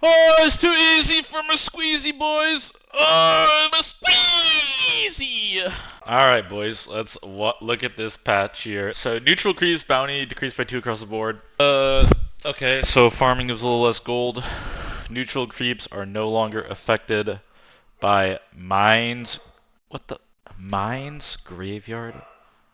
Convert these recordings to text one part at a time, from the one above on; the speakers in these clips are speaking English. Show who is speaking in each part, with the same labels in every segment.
Speaker 1: Oh, it's too easy for my squeezy boys. Oh, my squeezy. All right, boys. Let's look at this patch here. So neutral creeps bounty decreased by 2 across the board. Okay. So farming gives a little less gold. Neutral creeps are no longer affected by mines. What the? Mines? Graveyard?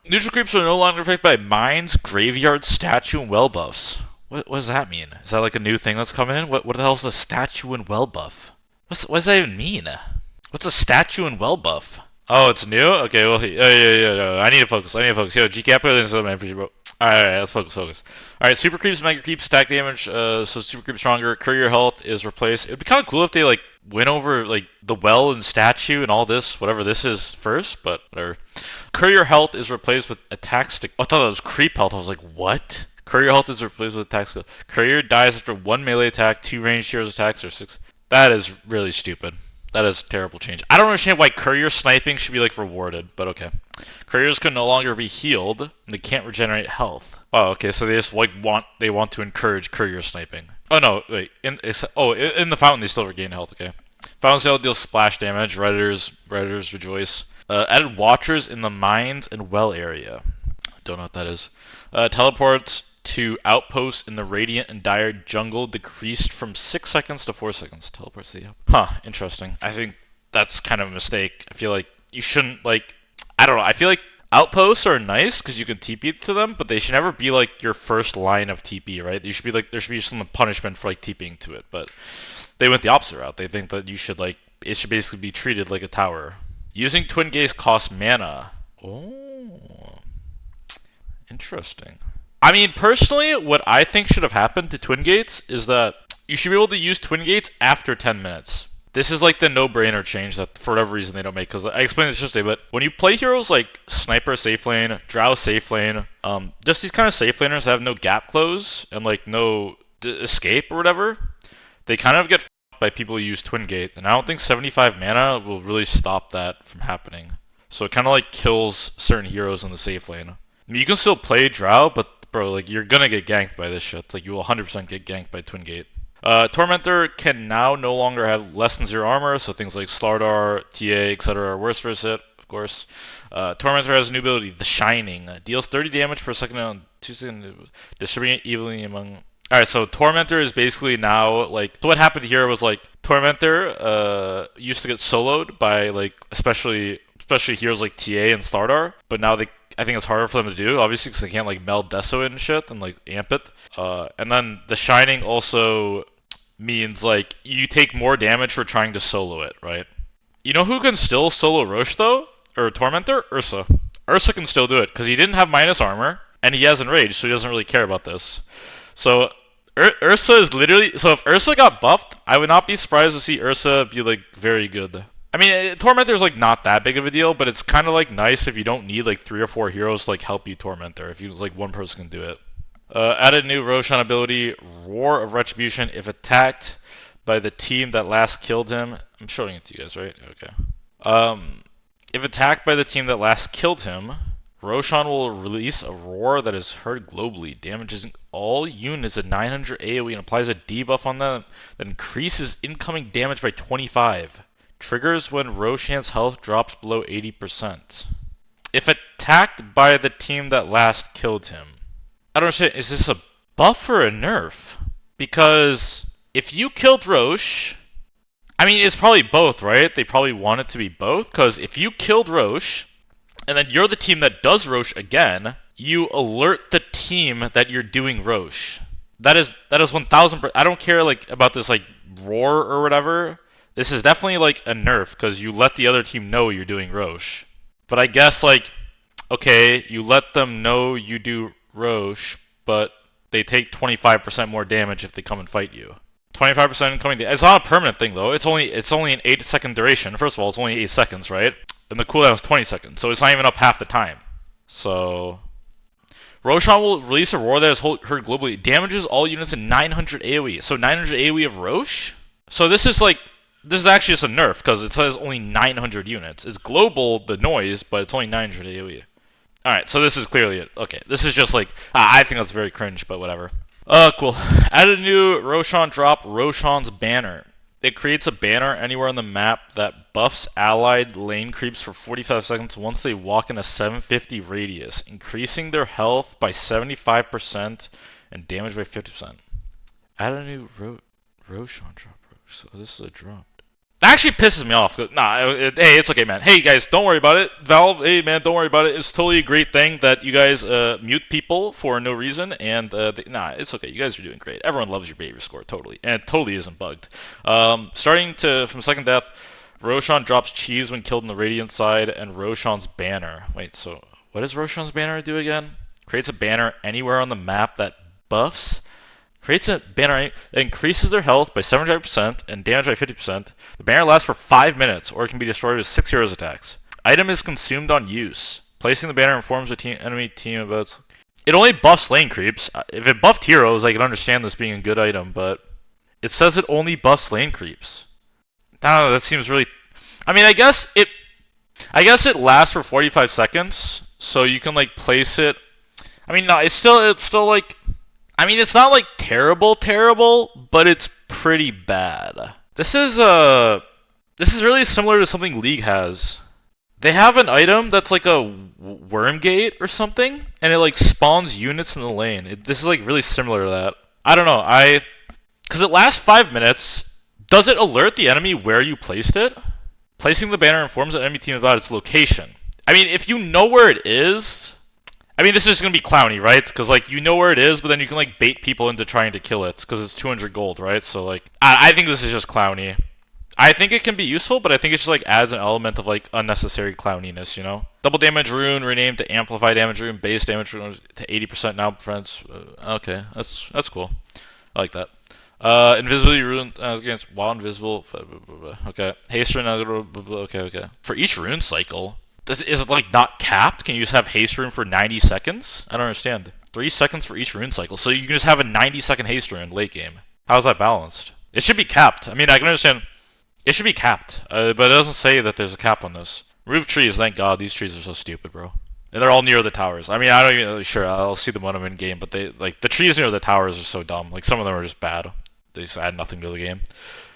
Speaker 1: Neutral creeps are no longer affected by mines, graveyard, statue, and well buffs. What does that mean? Is that like a new thing that's coming in? What the hell is a statue and well buff? What does that even mean? What's a statue and well buff? Oh, it's new? Okay, well, yeah, no, I need to focus. Yo, G-Cap, bro. Alright, let's focus. Alright, super creeps, mega creeps, stack damage, so super creep stronger. Courier health is replaced. It'd be kind of cool if they, like, went over, like, the well and statue and all this, whatever this is first, but whatever. Courier health is replaced with attack stick. I thought that was creep health. I was like, what? Courier health is replaced with attack skill. Courier dies after 1 melee attack, 2 ranged heroes attacks, or 6. That is really stupid. That is a terrible change. I don't understand why courier sniping should be like rewarded, but okay. Couriers can no longer be healed, and they can't regenerate health. Oh, okay, so they just like want to encourage courier sniping. Oh no, wait. In the fountain they still regain health. Okay. Fountain Sail deals splash damage. Redditors rejoice. Added watchers in the mines and well area. Don't know what that is. Teleports to outposts in the Radiant and Dire jungle decreased from 6 seconds to 4 seconds. Teleports to the Huh, interesting. I think that's kind of a mistake. I feel like you shouldn't, like, I don't know. I feel like outposts are nice because you can TP to them, but they should never be like your first line of TP, right? You should be like, there should be some punishment for like TPing to it, but they went the opposite route. They think that you should like, it should basically be treated like a tower. Using Twin Gaze costs mana. Oh, interesting. I mean, personally, what I think should have happened to Twin Gates is that you should be able to use Twin Gates after 10 minutes. This is like the no-brainer change that for whatever reason they don't make, because I explained this yesterday, but when you play heroes like Sniper safe lane, Drow safe lane, just these kind of safe laners that have no gap close and like no escape or whatever, they kind of get f***ed by people who use Twin Gate, and I don't think 75 mana will really stop that from happening. So it kind of like kills certain heroes in the safe lane. I mean, you can still play Drow, but bro, like, you're gonna get ganked by this shit. Like, you will 100% get ganked by Twin Gate. Tormentor can now no longer have less than 0 armor, so things like Slardar, TA, etc. are worse for it, of course. Tormentor has a new ability, The Shining. Deals 30 damage per second on 2 seconds, distributing it evenly among... Alright, so Tormentor is basically now, like... So what happened here was, like, Tormentor used to get soloed by, like, especially heroes like TA and Slardar, but now I think it's harder for them to do, obviously, because they can't like meld Deso and shit and like amp it. And then the Shining also means like you take more damage for trying to solo it, right? You know who can still solo Roche though? Or Tormentor? Ursa. Ursa can still do it because he didn't have minus armor and he has enraged, so he doesn't really care about this. So Ursa is literally, so if Ursa got buffed, I would not be surprised to see Ursa be like very good. I mean, Tormentor's like not that big of a deal, but it's kind of like nice if you don't need like 3 or 4 heroes to like help you Tormentor. If you like one person can do it. Added new Roshan ability, Roar of Retribution. If attacked by the team that last killed him, I'm showing it to you guys, right? Okay. If attacked by the team that last killed him, Roshan will release a roar that is heard globally, damaging all units at 900 AoE and applies a debuff on them that increases incoming damage by 25. Triggers when Roshan's health drops below 80%. If attacked by the team that last killed him. I don't understand, is this a buff or a nerf? Because if you killed Roche, I mean, it's probably both, right? They probably want it to be both, because if you killed Roche, and then you're the team that does Roche again, you alert the team that you're doing Roche. That is 1000%. I don't care like about this like roar or whatever. This is definitely like a nerf because you let the other team know you're doing Roche. But I guess like, okay, you let them know you do Roche, but they take 25% more damage if they come and fight you. 25% incoming damage. It's not a permanent thing though. It's only an 8-second duration. First of all, it's only 8 seconds, right? And the cooldown is 20 seconds, so it's not even up half the time. So Roshan will release a roar that is heard globally. Damages all units in 900 AoE. So 900 AoE of Roche? So this is actually just a nerf, because it says only 900 units. It's global, the noise, but it's only 900 AoE. Alright, so this is clearly it. Okay, this is just like, I think that's very cringe, but whatever. Cool. Add a new Roshan drop, Roshan's Banner. It creates a banner anywhere on the map that buffs allied lane creeps for 45 seconds once they walk in a 750 radius, increasing their health by 75% and damage by 50%. Add a new Roshan drop. So this is a drop. That actually pisses me off. Hey, it's okay, man. Hey, guys, don't worry about it. Valve, hey, man, don't worry about it. It's totally a great thing that you guys mute people for no reason. And, it's okay. You guys are doing great. Everyone loves your behavior score, totally. And it totally isn't bugged. Starting from second death, Roshan drops cheese when killed on the Radiant side, and Roshan's Banner. Wait, so what does Roshan's Banner do again? Creates a banner anywhere on the map that buffs creates a banner that increases their health by 75% and damage by 50%. The banner lasts for 5 minutes, or it can be destroyed with 6 heroes attacks. Item is consumed on use. Placing the banner informs the enemy team about... It only buffs lane creeps. If it buffed heroes, I can understand this being a good item, but... It says it only buffs lane creeps. I don't know, that seems really... I mean, I guess it lasts for 45 seconds, so you can, like, place it... I mean, no, it's still like... I mean, it's not like terrible, but it's pretty bad. This is really similar to something League has. They have an item that's like a worm gate or something, and it like spawns units in the lane. This is like really similar to that. I don't know. Because it lasts 5 minutes. Does it alert the enemy where you placed it? Placing the banner informs the enemy team about its location. I mean, if you know where it is. I mean, this is going to be clowny, right? Because, like, you know where it is, but then you can, like, bait people into trying to kill it. Because it's 200 gold, right? So, like, I think this is just clowny. I think it can be useful, but I think it just, like, adds an element of, like, unnecessary clowniness, you know? Double damage rune renamed to amplify damage rune. Base damage rune to 80% now, friends. Okay, that's cool. I like that. Invisibility rune against while invisible. Okay. Haste rune. Okay. For each rune cycle... Is it like not capped? Can you just have haste rune for 90 seconds? I don't understand. 3 seconds for each rune cycle. So you can just have a 90-second haste rune late game. How's that balanced? It should be capped. I mean, I can understand. It should be capped. But it doesn't say that there's a cap on this. Remove trees. Thank God. These trees are so stupid, bro. And they're all near the towers. I mean, I don't even... Sure, I'll see them when I'm in game. But they like the trees near the towers are so dumb. Like, some of them are just bad. They just add nothing to the game.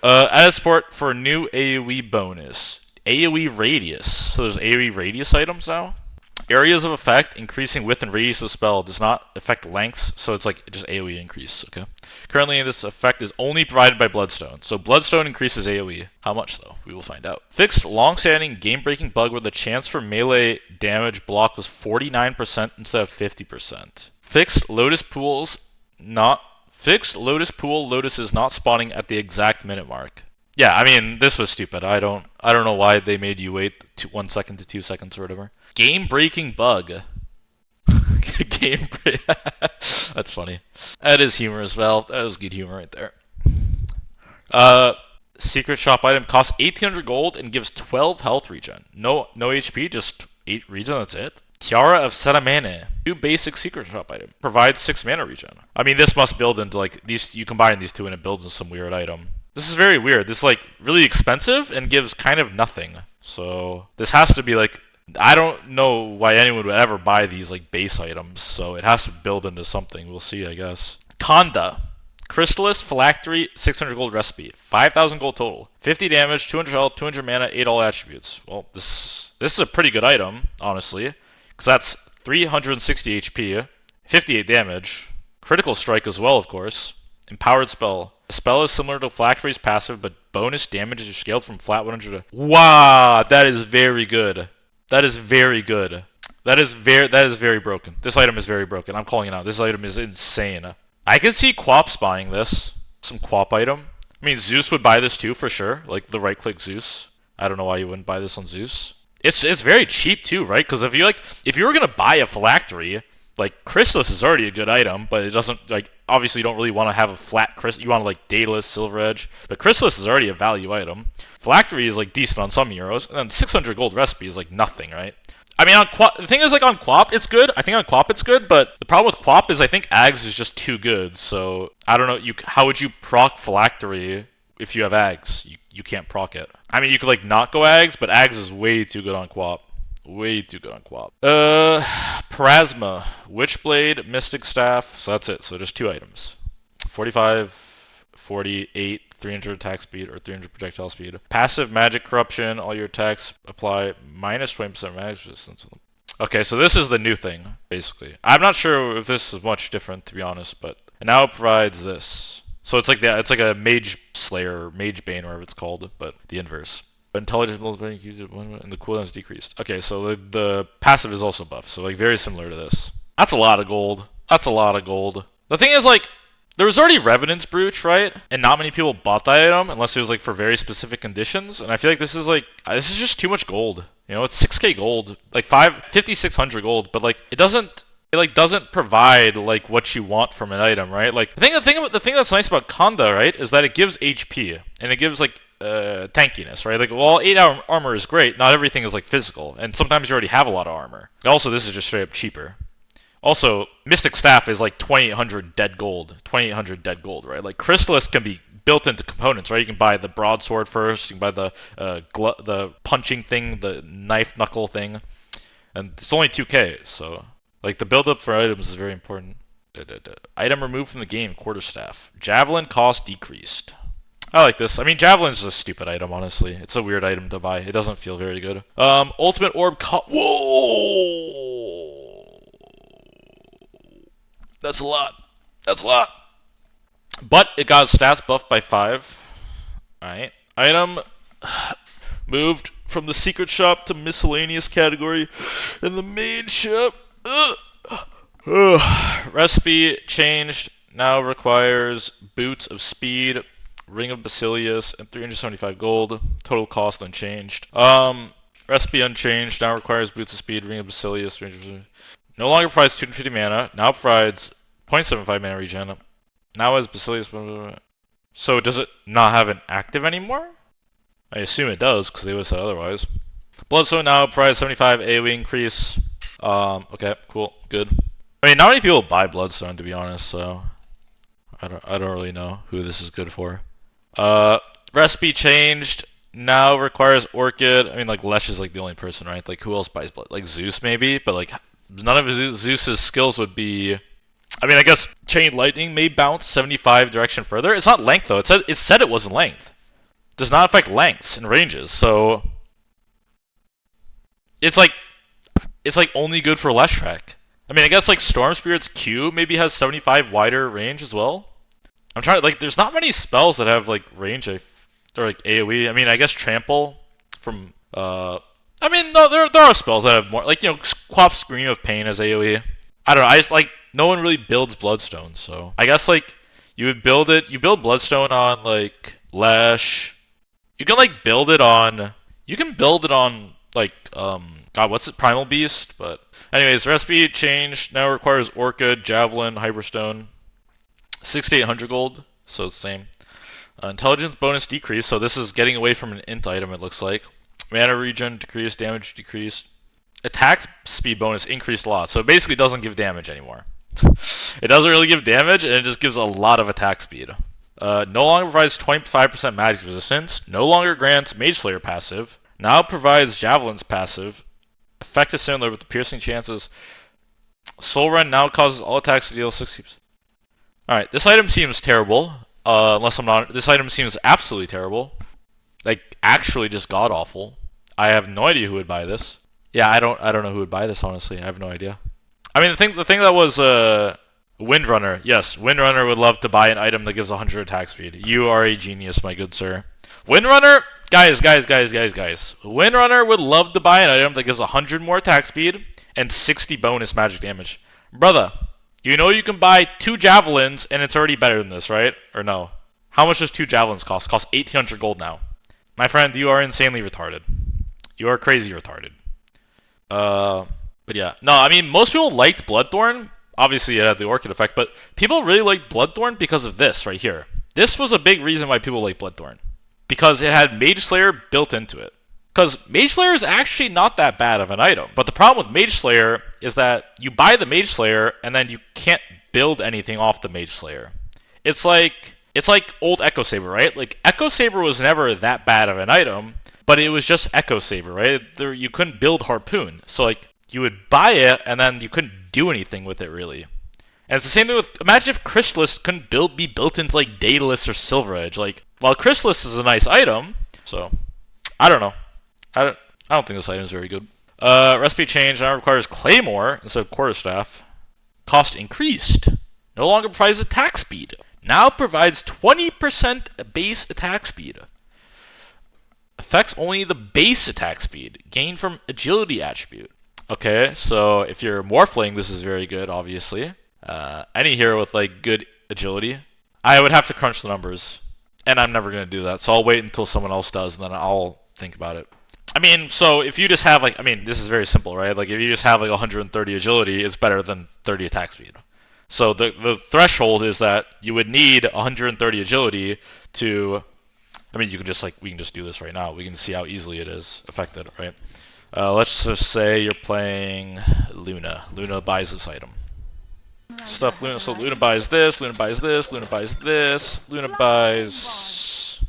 Speaker 1: Added support for a new AoE bonus. AoE radius. So there's AoE radius items now. Areas of effect increasing width and radius of spell does not affect lengths, so it's like just AoE increase. Okay. Currently, this effect is only provided by Bloodstone. So Bloodstone increases AoE. How much though? We will find out. Fixed long-standing game-breaking bug where the chance for melee damage block was 49% instead of 50%. Fixed Lotus pools lotuses not spawning at the exact minute mark. Yeah, I mean, this was stupid. I don't know why they made you wait 1 second to 2 seconds or whatever. Game-breaking bug. That's funny. That is humor as well. That was good humor right there. Secret shop item costs 1800 gold and gives 12 health regen. No HP, just 8 regen, that's it. Tiara of Seramane. New basic secret shop item. Provides 6 mana regen. I mean, this must build into, like, these. You combine these two and it builds into some weird item. This is very weird. This is, like, really expensive and gives kind of nothing. So, this has to be, like... I don't know why anyone would ever buy these, like, base items. So, it has to build into something. We'll see, I guess. Conda. Crystallis, Phylactery, 600 gold recipe. 5,000 gold total. 50 damage, 200 health, 200 mana, 8 all attributes. Well, this is a pretty good item, honestly. Because that's 360 HP, 58 damage. Critical strike as well, of course. Empowered spell. The spell is similar to Phylactery's passive, but bonus damage is scaled from flat 100 to... Wow, that is very good. That is very good. That is very broken. This item is very broken. I'm calling it out. This item is insane. I can see Quaps buying this. Some Quap item. I mean, Zeus would buy this too, for sure. Like, the right-click Zeus. I don't know why you wouldn't buy this on Zeus. It's very cheap too, right? Because if you were gonna buy a Phylactery, like, Chrysalis is already a good item, but it doesn't, like, obviously you don't really want to have a flat Chrysalis. You want to, like, Daedalus, Silver Edge. But Chrysalis is already a value item. Phylactery is, like, decent on some heroes, and then 600 gold recipe is, like, nothing, right? I mean, the thing is, like, on Quap, it's good. I think on Quap it's good, but the problem with Quap is I think Ags is just too good, so I don't know, how would you proc Phylactery if you have Ags? You can't proc it. I mean, you could, like, not go Ags, but Ags is way too good on Quap. Way too good on Quap. Parasma, Witchblade, Mystic Staff, so that's it. So just 2 items. 45, 48, 300 attack speed or 300 projectile speed. Passive magic corruption. All your attacks apply minus 20% magic resistance. Okay, so this is the new thing, basically. I'm not sure if this is much different, to be honest, but it now provides this. So it's like a Mage Slayer, or Mage Bane, whatever it's called, but the inverse. Intelligence multiplying and the cooldown is decreased. Okay, so the passive is also buffed, so like very similar to this. That's a lot of gold. That's a lot of gold. The thing is, like, there was already Revenant's Brooch, right? And not many people bought that item unless it was like for very specific conditions. And I feel like this is just too much gold. You know, it's 6k gold, like 5,600 gold, but like it doesn't provide like what you want from an item, right? Like the thing that's nice about Kanda, right, is that it gives HP and it gives like tankiness, right? Like, while 8 armor is great, not everything is like physical, and sometimes you already have a lot of armor. Also, this is just straight up cheaper. Also, Mystic Staff is like 2,800 dead gold. 2,800 dead gold, right? Like, Chrysalis can be built into components, right? You can buy the broadsword first, you can buy the punching thing, the knife knuckle thing, and it's only 2k, so like the build up for items is very important. Item removed from the game, quarterstaff. Javelin cost decreased. I like this. I mean, Javelin's a stupid item, honestly. It's a weird item to buy. It doesn't feel very good. Ultimate Orb Whoa! That's a lot. That's a lot. But it got stats buffed by 5. Alright. Item moved from the secret shop to miscellaneous category in the main shop. Recipe changed. Now requires Boots of Speed, Ring of Basilius, and 375 gold. Total cost unchanged. Recipe unchanged. Now requires Boots of Speed, Ring of Basilius, 375. No longer provides 250 mana. Now provides 0.75 mana regen. Now has Basilius. So does it not have an active anymore? I assume it does, because they would have said otherwise. Bloodstone now provides 75 AoE increase. Okay, cool, good. I mean, not many people buy Bloodstone, to be honest, so I don't really know who this is good for. Recipe changed. Now requires Orchid. I mean, like, Lesh is like the only person, right? Like, who else buys Blood? Like Zeus maybe, but like none of Zeus's skills would be. I mean, I guess Chain Lightning may bounce 75 direction further. It's not length though. It said it wasn't length. It does not affect lengths and ranges, so it's like only good for Leshrac. I mean, I guess like Storm Spirit's Q maybe has 75 wider range as well. I'm trying to, like, there's not many spells that have like range or like AoE. I mean, I guess Trample from I mean, no, there are spells that have more, like, you know, Quap Scream of Pain as AoE. I don't know. I just like, no one really builds Bloodstone, so I guess like you build Bloodstone on like Lesh. You can like build it on like God, what's it? Primal Beast, but anyways, recipe changed. Now requires Orchid, Javelin, Hyperstone. 6,800 gold, so it's the same. Intelligence bonus decreased, so this is getting away from an int item, it looks like. Mana regen decreased, damage decreased. Attack speed bonus increased a lot, so it basically doesn't give damage anymore. It doesn't really give damage, and it just gives a lot of attack speed. No longer provides 25% magic resistance. No longer grants Mage Slayer passive. Now provides Javelin's passive. Effect is similar with the piercing chances. Soul Run now causes all attacks to deal 60%. Alright, this item seems terrible. Unless I'm not. This item seems absolutely terrible. Like, actually just god awful. I have no idea who would buy this. Yeah, I don't know who would buy this, honestly. I have no idea. I mean, the thing that was Windrunner. Yes, Windrunner would love to buy an item that gives 100 attack speed. You are a genius, my good sir. Windrunner, guys. Windrunner would love to buy an item that gives 100 more attack speed and 60 bonus magic damage. Brother, you know you can buy 2 javelins and it's already better than this, right? Or no? How much does 2 javelins cost? Cost 1,800 gold now. My friend, you are insanely retarded. You are crazy retarded. But yeah. No, I mean, most people liked Bloodthorn. Obviously, it had the Orchid effect, but people really liked Bloodthorn because of this right here. This was a big reason why people liked Bloodthorn. Because it had Mage Slayer built into it. Because Mage Slayer is actually not that bad of an item. But the problem with Mage Slayer is that you buy the Mage Slayer and then you can't build anything off the Mage Slayer. It's like old Echo Saber, right? Like, Echo Saber was never that bad of an item, but it was just Echo Saber, right? You couldn't build Harpoon. So, like, you would buy it and then you couldn't do anything with it, really. And it's the same thing with, imagine if Chrysalis couldn't be built into like Daedalus or Silver Edge. Like, while Chrysalis is a nice item, so I don't know. I don't think this item is very good. Recipe change now requires Claymore instead of Quarterstaff. Cost increased. No longer provides attack speed. Now provides 20% base attack speed. Affects only the base attack speed. Gained from agility attribute. Okay, so if you're Morphling, this is very good, obviously. Any hero with like good agility. I would have to crunch the numbers. And I'm never going to do that, so I'll wait until someone else does, and then I'll think about it. I mean, so if you just have like, I mean, this is very simple, right? Like if you just have like 130 agility, it's better than 30 attack speed. So the threshold is that you would need 130 agility to, I mean, you can just like, we can just do this right now. We can see how easily it is affected, right? Let's just say you're playing Luna. Luna buys this item. Stuff Luna, so Luna buys this, Luna buys this, Luna buys this, Luna buys...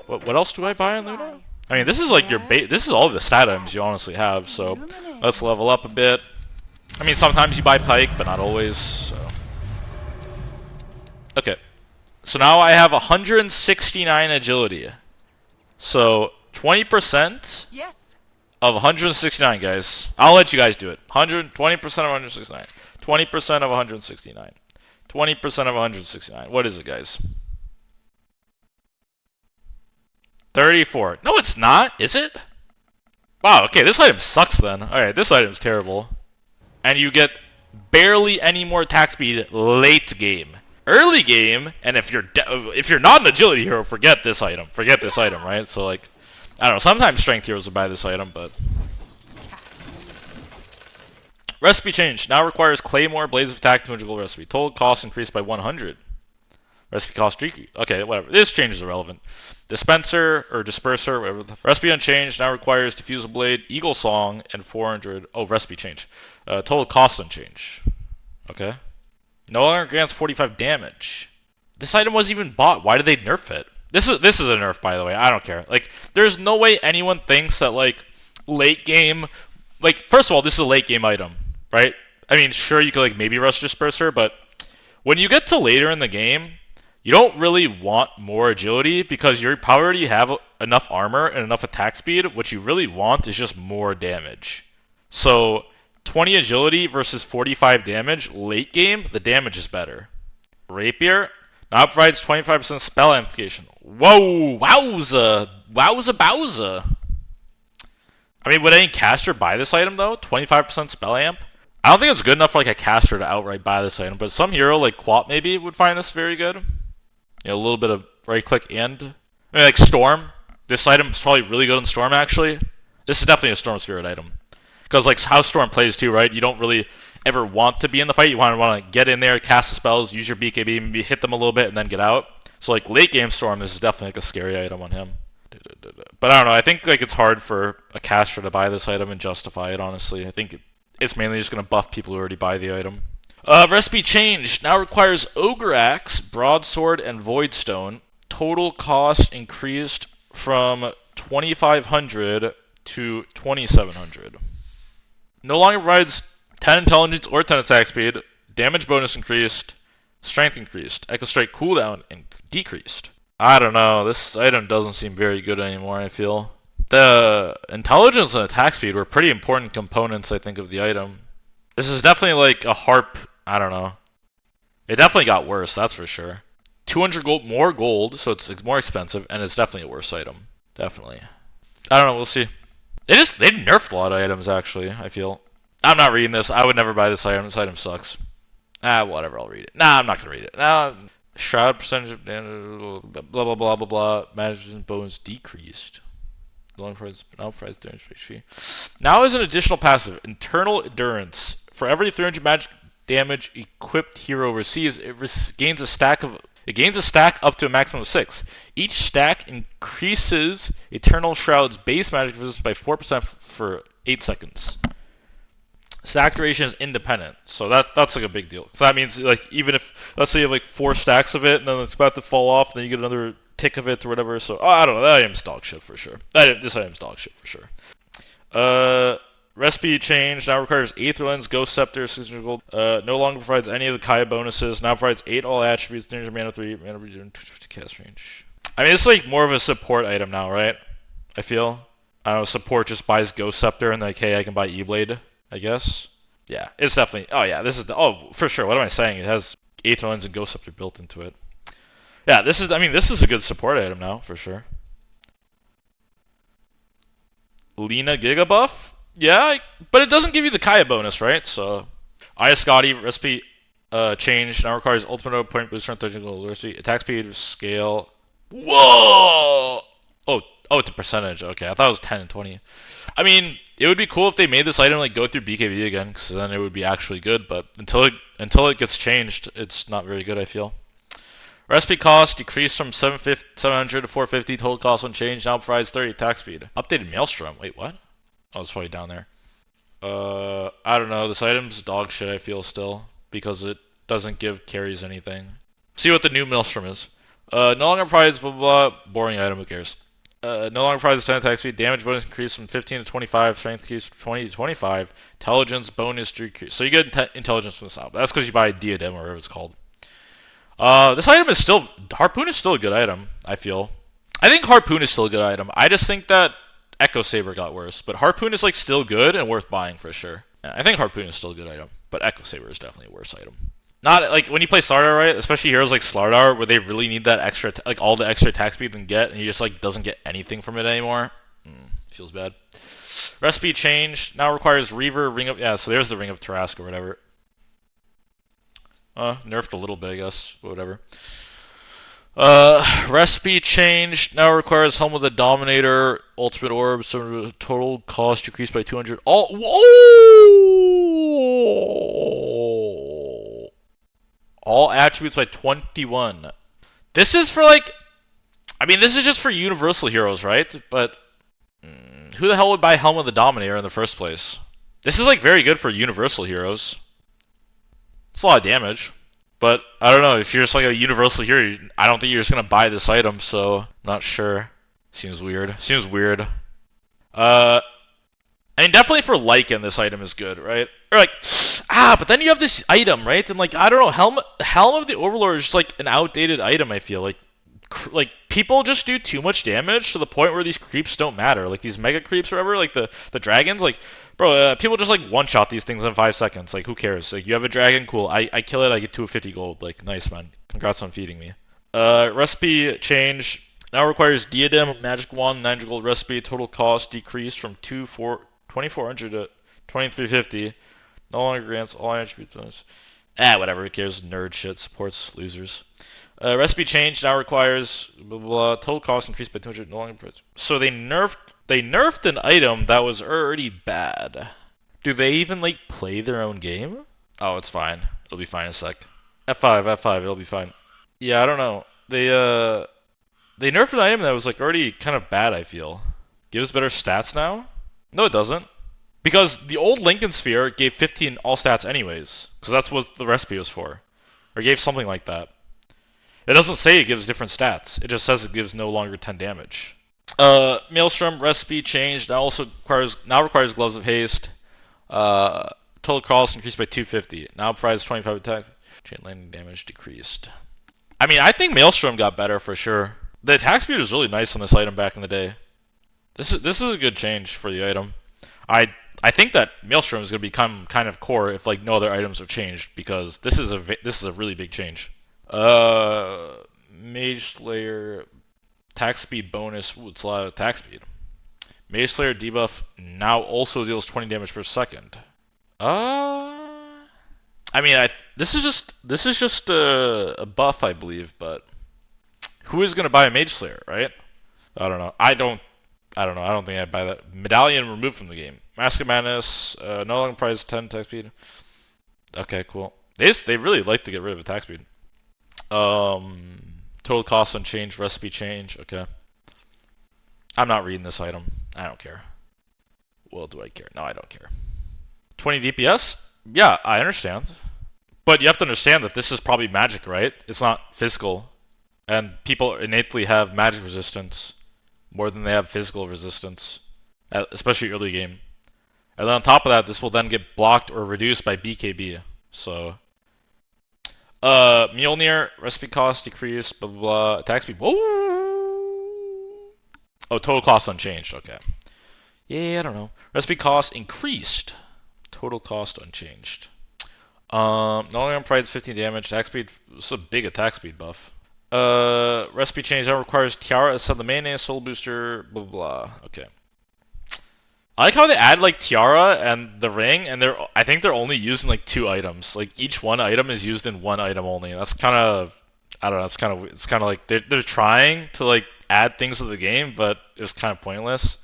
Speaker 1: What else do I buy on Luna? I mean, this is like your this is all the stat items you honestly have, so let's level up a bit. I mean, sometimes you buy Pike, but not always, so... Okay. So now I have 169 agility. So, 20% of 169, guys. I'll let you guys do it. 20% of 169. 20% of 169. 20% of 169. What is it, guys? 34. No, it's not, is it? Wow, okay, this item sucks then. Alright, this item's terrible. And you get barely any more attack speed late game. Early game, and if you're not an agility hero, forget this item. Forget this item, right? So like, I don't know, sometimes strength heroes will buy this item, but... Recipe change. Now requires Claymore, Blades of Attack, 200 gold recipe. Total cost increased by 100. Recipe cost decreased. Okay, whatever. This change is irrelevant. Dispenser, or Disperser, whatever. Recipe unchanged. Now requires Diffusal Blade, Eagle Song, and 400. Oh, recipe change. Total cost unchanged. Okay. No longer grants 45 damage. This item wasn't even bought. Why did they nerf it? This is a nerf, by the way. I don't care. Like, there's no way anyone thinks that, like, late game... Like, first of all, this is a late game item, right? I mean, sure, you could, like, maybe rush Disperser, but when you get to later in the game, you don't really want more agility because you probably already have enough armor and enough attack speed. What you really want is just more damage. So, 20 agility versus 45 damage, late game, the damage is better. Rapier now provides 25% spell amplification. Whoa, wowza, wowza bowza. I mean, would any caster buy this item though? 25% spell amp? I don't think it's good enough for like a caster to outright buy this item, but some hero like Quap maybe would find this very good. You know, a little bit of right click and... I mean, like Storm. This item is probably really good in Storm actually. This is definitely a Storm Spirit item. Because like how Storm plays too, right? You don't really ever want to be in the fight. You want to get in there, cast the spells, use your BKB, maybe hit them a little bit, and then get out. So like late game Storm, this is definitely like a scary item on him. But I don't know. I think like it's hard for a caster to buy this item and justify it. Honestly, I think it's mainly just going to buff people who already buy the item. Recipe change now requires Ogre Axe, Broadsword, and Voidstone. Total cost increased from 2,500 to 2,700. No longer provides 10 intelligence or 10 attack speed. Damage bonus increased. Strength increased. Echo Strike cooldown decreased. I don't know. This item doesn't seem very good anymore, I feel. The intelligence and attack speed were pretty important components, I think, of the item. This is definitely like a harp. I don't know. It definitely got worse, that's for sure. 200 gold, more gold, so it's more expensive, and it's definitely a worse item. Definitely. I don't know, we'll see. They nerfed a lot of items, actually, I feel. I'm not reading this. I would never buy this item. This item sucks. Whatever, I'll read it. Nah, I'm not gonna read it. Nah, Shroud percentage of damage, blah, blah, blah, blah, blah. Management bonus decreased. Long price, now price damage. Now is an additional passive, Internal Endurance. For every 300 magic damage equipped hero receives, it gains a stack up to a maximum of 6. Each stack increases Eternal Shroud's base magic resistance by 4% for 8 seconds. Stack duration is independent, so that's like a big deal. So that means like even if let's say you have like 4 stacks of it and then it's about to fall off, then you get another tick of it or whatever. So I don't know. That item's dog shit for sure. This item's dog shit for sure. Recipe change now requires Aether Lens, Ghost Scepter, 600 gold. No longer provides any of the Kaya bonuses. Now provides 8 all attributes, Ninja Mana 3, Mana Regen, 250 cast range. I mean, it's like more of a support item now, right? I feel. I don't know, support just buys Ghost Scepter and like, hey, I can buy E-Blade, I guess. Yeah, it's definitely. Oh, yeah, this is the. Oh, for sure. What am I saying? It has Aether Lens and Ghost Scepter built into it. Yeah, this is. I mean, this is a good support item now, for sure. Lina Giga buff? Yeah, but it doesn't give you the Kaya bonus, right? So, Aya Scotty recipe change now requires ultimate point booster on 13 gold recipe. Attack speed, scale. Whoa! Oh, it's a percentage. Okay, I thought it was 10 and 20. I mean, it would be cool if they made this item like go through BKB again, because then it would be actually good. But until it gets changed, it's not very good, I feel. Recipe cost decreased from 700 to 450. Total cost unchanged. Now provides 30 attack speed. Updated Maelstrom. Wait, what? Oh, it's probably down there. I don't know. This item's dog shit, I feel, still. Because it doesn't give carries anything. See what the new Maelstrom is. No longer provides blah blah blah. Boring item, who cares? No longer provides 10 attack speed. Damage bonus increased from 15 to 25. Strength increased from 20 to 25. Intelligence bonus decrease. So you get intelligence from this out. That's because you buy a Diadem or whatever it's called. This item is still... Harpoon is still a good item, I feel. I think Harpoon is still a good item. I just think that Echo Saber got worse. But Harpoon is like still good and worth buying for sure. Yeah, I think Harpoon is still a good item. But Echo Saber is definitely a worse item. Not like when you play Slardar, right? Especially heroes like Slardar, where they really need that extra, like all the extra attack speed they can get, and he just like doesn't get anything from it anymore. Feels bad. Recipe change now requires Reaver, Ring of... Yeah, so there's the Ring of Tarrasque or whatever. Nerfed a little bit, I guess, but whatever. Recipe change now requires Helm of the Dominator, Ultimate Orb, so total cost decreased by 200. All attributes by 21. This is for like... I mean, this is just for universal heroes, right? But who the hell would buy Helm of the Dominator in the first place? This is like very good for universal heroes. It's a lot of damage. But I don't know, if you're just like a universal hero, I don't think you're just gonna buy this item, so not sure. Seems weird. I mean, definitely for Lycan, this item is good, right? Or like, but then you have this item, right? And like, I don't know, Helm of the Overlord is just like an outdated item, I feel. Like people just do too much damage to the point where these creeps don't matter. Like these mega creeps or whatever, like the dragons, like, bro, people just like one-shot these things in 5 seconds. Like, who cares? Like, you have a dragon, cool. I kill it, I get 250 gold. Like, nice, man. Congrats on feeding me. Recipe change now requires Diadem, Magic Wand, 900 gold recipe. Total cost decreased from 2400 to 2350. No longer grants all attributes. Whatever. Who cares? Nerd shit. Supports losers. Recipe change now requires blah, blah, blah. Total cost increased by 200. No longer. So they nerfed an item that was already bad. Do they even like play their own game? Oh, it's fine. It'll be fine in a sec. F5. It'll be fine. Yeah, I don't know. They nerfed an item that was like already kind of bad. I feel gives better stats now. No, it doesn't. Because the old Lincoln Sphere gave 15 all stats anyways. Because that's what the recipe was for. Or gave something like that. It doesn't say it gives different stats. It just says it gives no longer 10 damage. Maelstrom recipe changed. Now requires Gloves of Haste. Total cost increased by 250. Now provides 25 attack. Chain landing damage decreased. I mean, I think Maelstrom got better for sure. The attack speed was really nice on this item back in the day. This is a good change for the item. I think that Maelstrom is going to become kind of core if like no other items are changed, because this is a really big change. Mage Slayer attack speed bonus. Ooh, it's a lot of attack speed. Mage Slayer debuff now also deals 20 damage per second. I mean, this is just a buff, I believe, but who is gonna buy a Mage Slayer, right? I don't know. I don't know. I don't think I'd buy that. Medallion removed from the game. Mask of Madness no longer provides 10 attack speed. Okay, cool. They really like to get rid of attack speed. Total cost unchanged, recipe change. Okay. I'm not reading this item. I don't care. Well, do I care? No, I don't care. 20 DPS? Yeah, I understand. But you have to understand that this is probably magic, right? It's not physical. And people innately have magic resistance more than they have physical resistance, especially early game. And then on top of that, this will then get blocked or reduced by BKB. So, Mjolnir, recipe cost decreased, blah blah blah. Attack speed. Whoa! Oh, total cost unchanged. Okay. Yeah, I don't know. Recipe cost increased. Total cost unchanged. No longer provides 15 damage. Attack speed. This is a big attack speed buff. Recipe change that requires Tiara as the main soul booster. Blah blah. Okay. I like how they add like Tiara and the ring, and I think they're only using like 2 items. Like each one item is used in 1 item only. That's kind of, I don't know. It's kind of like they're trying to like add things to the game, but it's kind of pointless.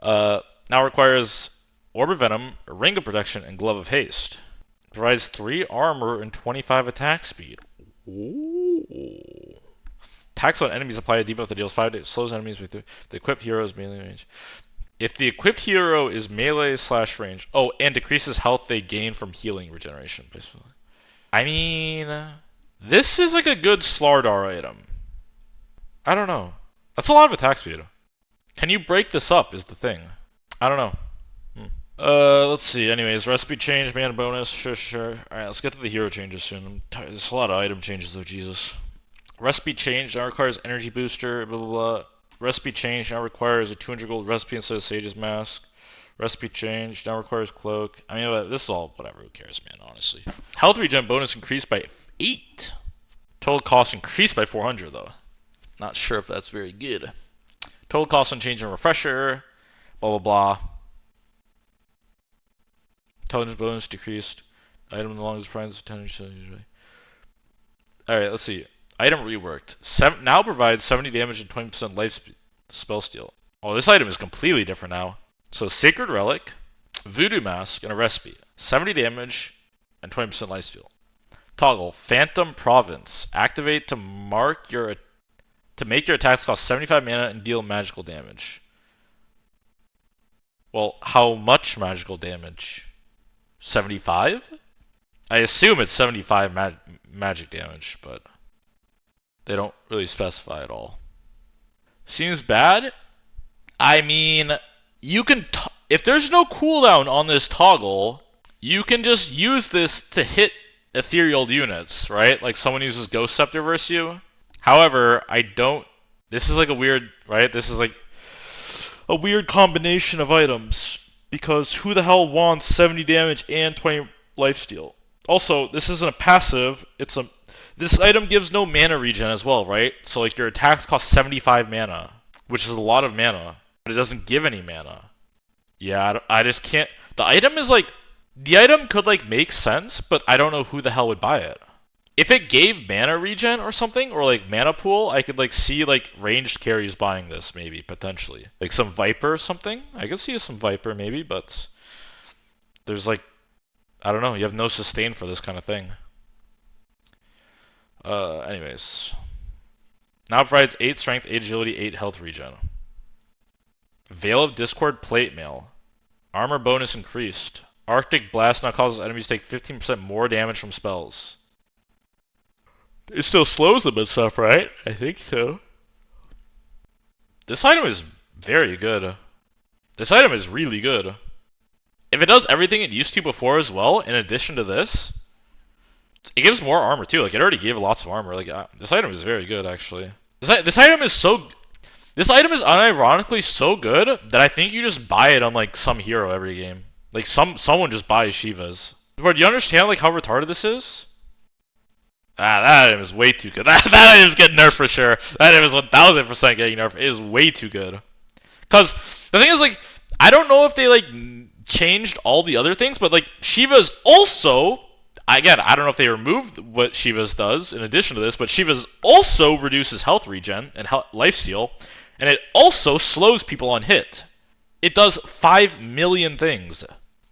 Speaker 1: Now requires Orb of Venom, Ring of Protection, and Glove of Haste. Provides 3 armor and 25 attack speed. Ooh. Attacks on enemies apply a debuff that deals 5 damage, slows enemies with the equipped hero's melee range. If the equipped hero is melee/range, oh, and decreases health they gain from healing regeneration, basically. I mean, this is like a good Slardar item. I don't know. That's a lot of attack speed. Can you break this up is the thing. I don't know. Let's see. Anyways, recipe change, mana bonus. Sure. Alright, let's get to the hero changes soon. There's a lot of item changes though, Jesus. Recipe change now requires energy booster, blah blah blah. Recipe change now requires a 200 gold recipe instead of Sage's mask. Recipe change now requires cloak. I mean, this is all whatever. Who cares, man? Honestly. Health regen bonus increased by 8. Total cost increased by 400 though. Not sure if that's very good. Total cost unchanged and refresher. Blah blah blah. Intelligence bonus decreased. Item no longer provides 10 usually. Alright, let's see. Item reworked. Now provides 70 damage and 20% life spell steal. Oh, this item is completely different now. So, Sacred Relic, Voodoo Mask, and a Recipe. 70 damage and 20% life steal. Toggle. Phantom Province. Activate to make your attacks cost 75 mana and deal magical damage. Well, how much magical damage? 75? I assume it's 75 magic damage, but they don't really specify at all. Seems bad. I mean, you can if there's no cooldown on this toggle, you can just use this to hit ethereal units, right? Like someone uses Ghost Scepter versus you. However, I don't. This is like a weird, right? This is like a weird combination of items because who the hell wants 70 damage and 20 lifesteal? Also, this isn't a passive. This item gives no mana regen as well, right? So like your attacks cost 75 mana, which is a lot of mana, but it doesn't give any mana. Yeah, I just can't. The item could like make sense, but I don't know who the hell would buy it. If it gave mana regen or something, or like mana pool, I could like see like ranged carries buying this maybe, potentially. Like some Viper or something. I could see some Viper maybe, but there's like, I don't know, you have no sustain for this kind of thing. Anyways. Now it provides 8 strength, 8 agility, 8 health regen. Veil of Discord plate mail. Armor bonus increased. Arctic Blast now causes enemies to take 15% more damage from spells. It still slows them and stuff, right? I think so. This item is very good. This item is really good. If it does everything it used to before as well, in addition to this, it gives more armor too. Like it already gave lots of armor. Like this item is very good actually. This item is unironically so good that I think you just buy it on like some hero every game. Like someone just buys Shiva's. But do you understand like how retarded this is? That item is way too good. That item is getting nerfed for sure. That item is 1000% getting nerfed. It is way too good. Cause the thing is like, I don't know if they like changed all the other things, but like Shiva's also, again, I don't know if they removed what Shiva's does in addition to this, but Shiva's also reduces health regen and lifesteal, and it also slows people on hit. It does 5 million things.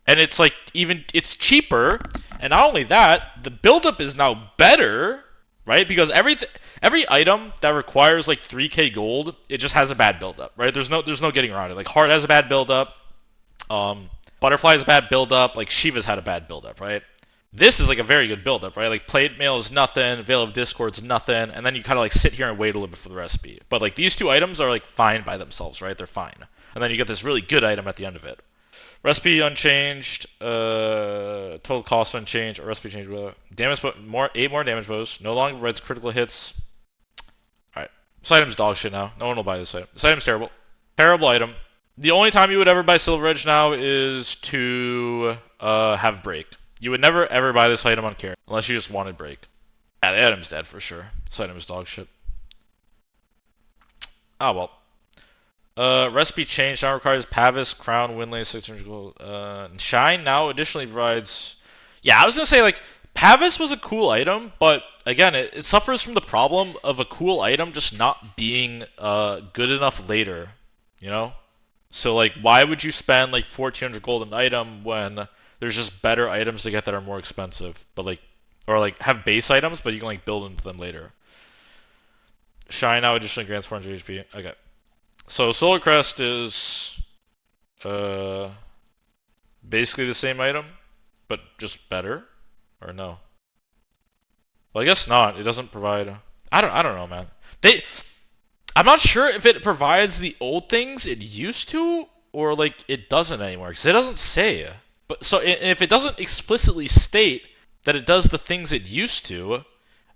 Speaker 1: And it's like, it's cheaper, and not only that, the buildup is now better, right? Because every item that requires like 3k gold, it just has a bad buildup, right? There's no getting around it. Like Heart has a bad buildup, Butterfly has a bad buildup, like Shiva's had a bad buildup, right? This is like a very good buildup, right? Like Plate Mail is nothing, Veil of Discord's nothing, and then you kind of like sit here and wait a little bit for the recipe. But like these two items are like fine by themselves, right? They're fine. And then you get this really good item at the end of it. Recipe unchanged. Total cost unchanged. Or recipe change. Damage, more 8 more damage bows. No longer provides critical hits. All right, this item's dog shit now. No one will buy this item. This item's terrible. Terrible item. The only time you would ever buy Silver Edge now is to have break. You would never ever buy this item on carry unless you just wanted break. Yeah, the item's dead for sure. This item is dog shit. Oh well. Recipe change now requires Pavis, Crown, Windlay, 600 gold. Shine now additionally provides. Yeah, I was gonna say like Pavis was a cool item, but again, it suffers from the problem of a cool item just not being good enough later. You know? So like, why would you spend like 1,400 gold an item when there's just better items to get that are more expensive, but like, or like have base items, but you can like build into them later. Shine now additionally grants 400 HP. Okay. So Solar Crest is basically the same item, but just better, or no? Well, I guess not. It doesn't provide. I don't know, man. I'm not sure if it provides the old things it used to, or like it doesn't anymore, because it doesn't say. But so if it doesn't explicitly state that it does the things it used to,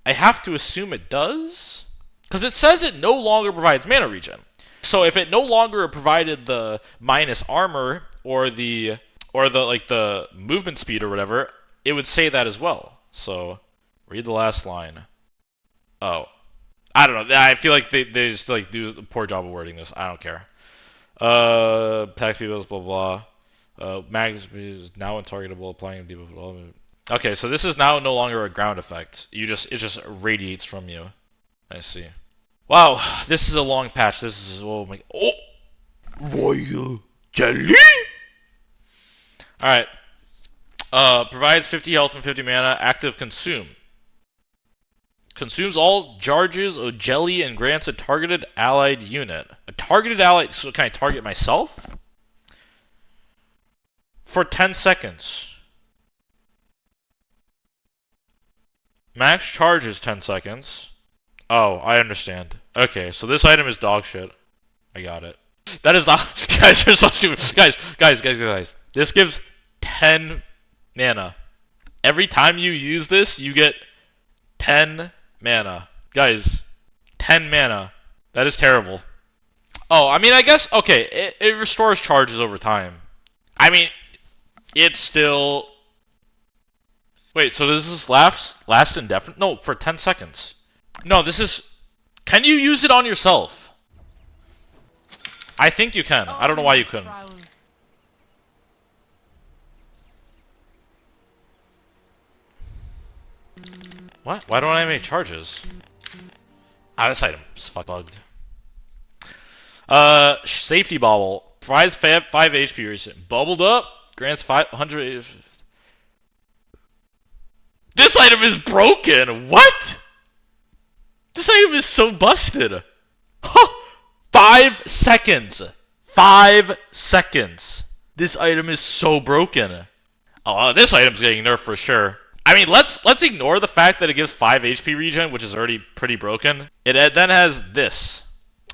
Speaker 1: I have to assume it does, because it says it no longer provides mana regen. So if it no longer provided the minus armor or the like the movement speed or whatever, it would say that as well. So read the last line. Oh, I don't know. I feel like they just like do a poor job of wording this. I don't care. Tax people, blah blah. Magnus is now untargetable, applying debuff. Okay, so this is now no longer a ground effect. It just radiates from you. I see. Wow, this is a long patch. This is oh my royal jelly. All right. Provides 50 health and 50 mana. Active consume. Consumes all charges of jelly and grants a targeted allied unit. A targeted allied. So can I target myself? For 10 seconds. Max charge is 10 seconds. Oh, I understand. Okay, so this item is dog shit. I got it. That is not. Guys, you're so stupid. Guys. This gives 10 mana. Every time you use this, you get 10 mana. Guys, 10 mana. That is terrible. Oh, I mean, I guess. Okay, it restores charges over time. I mean, it's still. Wait, so does this last indefinite? No, for 10 seconds. No, this is. Can you use it on yourself? I think you can. I don't know why you couldn't. What? Why don't I have any charges? Ah, this item is fuck bugged. Safety bauble. Provides 5 HP recent. Bubbled up. Grants 500. This item is broken. What? This item is so busted. Huh. 5 seconds. 5 seconds. This item is so broken. Oh, this item's getting nerfed for sure. I mean, let's ignore the fact that it gives 5 HP regen, which is already pretty broken. It then has this.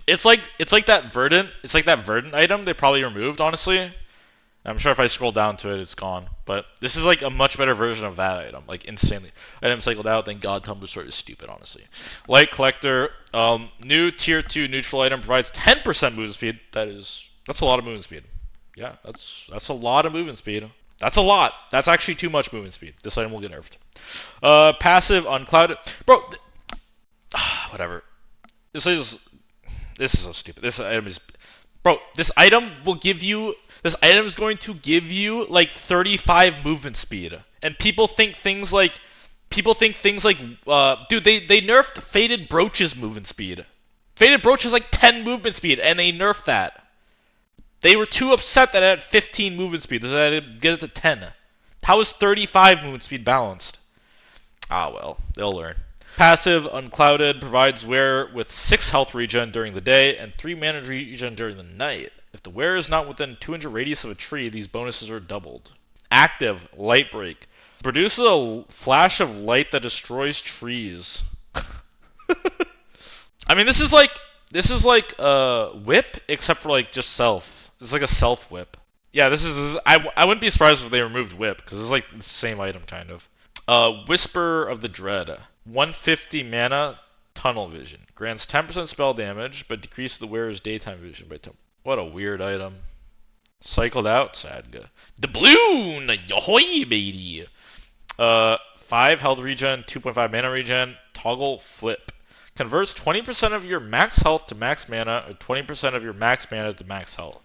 Speaker 1: It's like that verdant. It's like that verdant item they probably removed, honestly. I'm sure if I scroll down to it, it's gone. But this is like a much better version of that item, like insanely. Item cycled out. Thank God, Tumblr Story is stupid, honestly. Light Collector, new tier 2 neutral item provides 10% movement speed. That's a lot of movement speed. Yeah, that's a lot of movement speed. That's a lot. That's actually too much movement speed. This item will get nerfed. Passive unclouded, bro. Whatever. This is so stupid. This item is, bro. This item will give you. This item is going to give you like 35 movement speed, and people think things like, dude, they nerfed Faded Brooch's movement speed. Faded Brooch has like 10 movement speed, and they nerfed that. They were too upset that it had 15 movement speed, so they had to get it to 10. How is 35 movement speed balanced? Ah well, they'll learn. Passive Unclouded provides wearer with 6 health regen during the day and 3 mana regen during the night. If the wearer is not within 200 radius of a tree, these bonuses are doubled. Active Light Break produces a flash of light that destroys trees. I mean, this is like whip, except for like just self. It's like a self whip. Yeah, this is I wouldn't be surprised if they removed whip because it's like the same item kind of. Whisper of the Dread. 150 mana, tunnel vision. Grants 10% spell damage, but decreases the wearer's daytime vision by 10. What a weird item. Cycled out, Sadga. Doubloon! Yohoy, baby! 5 health regen, 2.5 mana regen, toggle flip. Converts 20% of your max health to max mana, or 20% of your max mana to max health.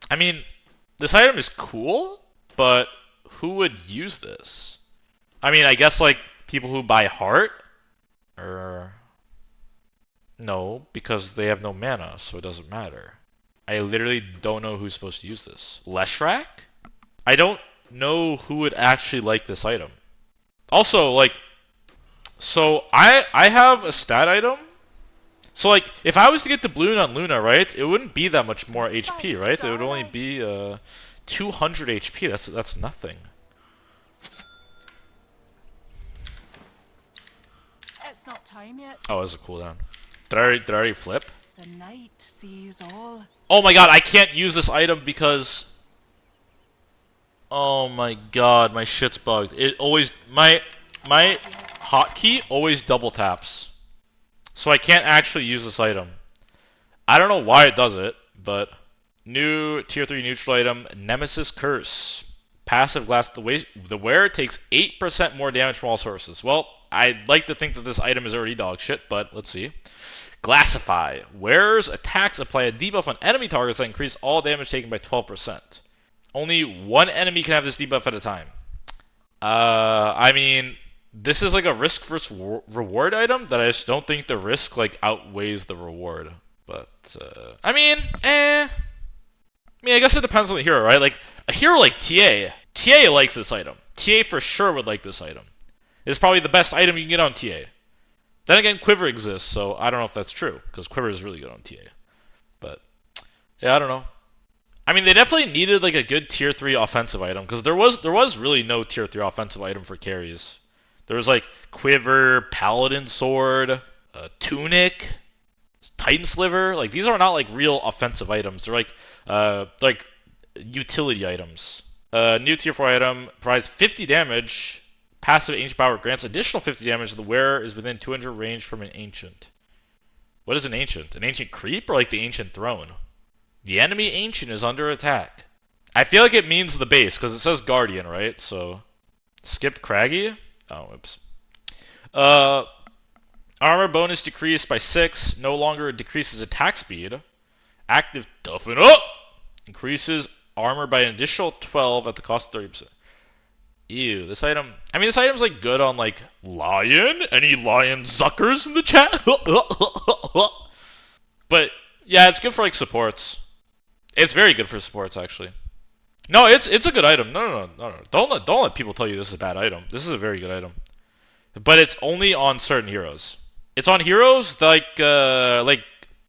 Speaker 1: I mean, this item is cool, but who would use this? I mean, I guess like people who buy heart, or no, because they have no mana, so it doesn't matter. I literally don't know who's supposed to use this. Leshrac? I don't know who would actually like this item. Also, like, so I have a stat item. So like, if I was to get the balloon on Luna, right, it wouldn't be that much more HP, right? It would only be 200 HP. That's nothing.
Speaker 2: It's not time yet.
Speaker 1: Oh, it's a cooldown. Did I already flip?
Speaker 2: The night sees all.
Speaker 1: Oh my god, I can't use this item because. Oh my god, my shit's bugged. It always my hotkey always double taps. So I can't actually use this item. I don't know why it does it, but new tier 3 neutral item, Nemesis Curse. Passive glass, the wearer takes 8% more damage from all sources. Well, I'd like to think that this item is already dog shit, but let's see. Glassify. Wearer's attacks apply a debuff on enemy targets that increase all damage taken by 12%. Only one enemy can have this debuff at a time. I mean, this is like a risk versus reward item that I just don't think the risk like outweighs the reward. But I mean, I guess it depends on the hero, right? Like a hero like TA likes this item. TA for sure would like this item. It's probably the best item you can get on TA. Then again, Quiver exists, so I don't know if that's true because Quiver is really good on TA. But yeah, I don't know. I mean, they definitely needed like a good tier 3 offensive item because there was really no tier 3 offensive item for carries. There was like Quiver, Paladin Sword, Tunic, Titan Sliver. Like these are not like real offensive items. They're like utility items. New tier 4 item provides 50 damage. Passive ancient power grants additional 50 damage to the wearer is within 200 range from an ancient. What is an ancient? An ancient creep or like the ancient throne? The enemy ancient is under attack. I feel like it means the base because it says guardian, right? So skipped Craggy. Oh, oops. Armor bonus decreased by 6. No longer decreases attack speed. Active toughen up. Increases armor by an additional 12 at the cost of 30%. Ew, this item. I mean, this item's like good on like lion. Any lion suckers in the chat? But yeah, it's good for like supports. It's very good for supports actually. No, it's a good item. No. Don't let people tell you this is a bad item. This is a very good item. But it's only on certain heroes. It's on heroes like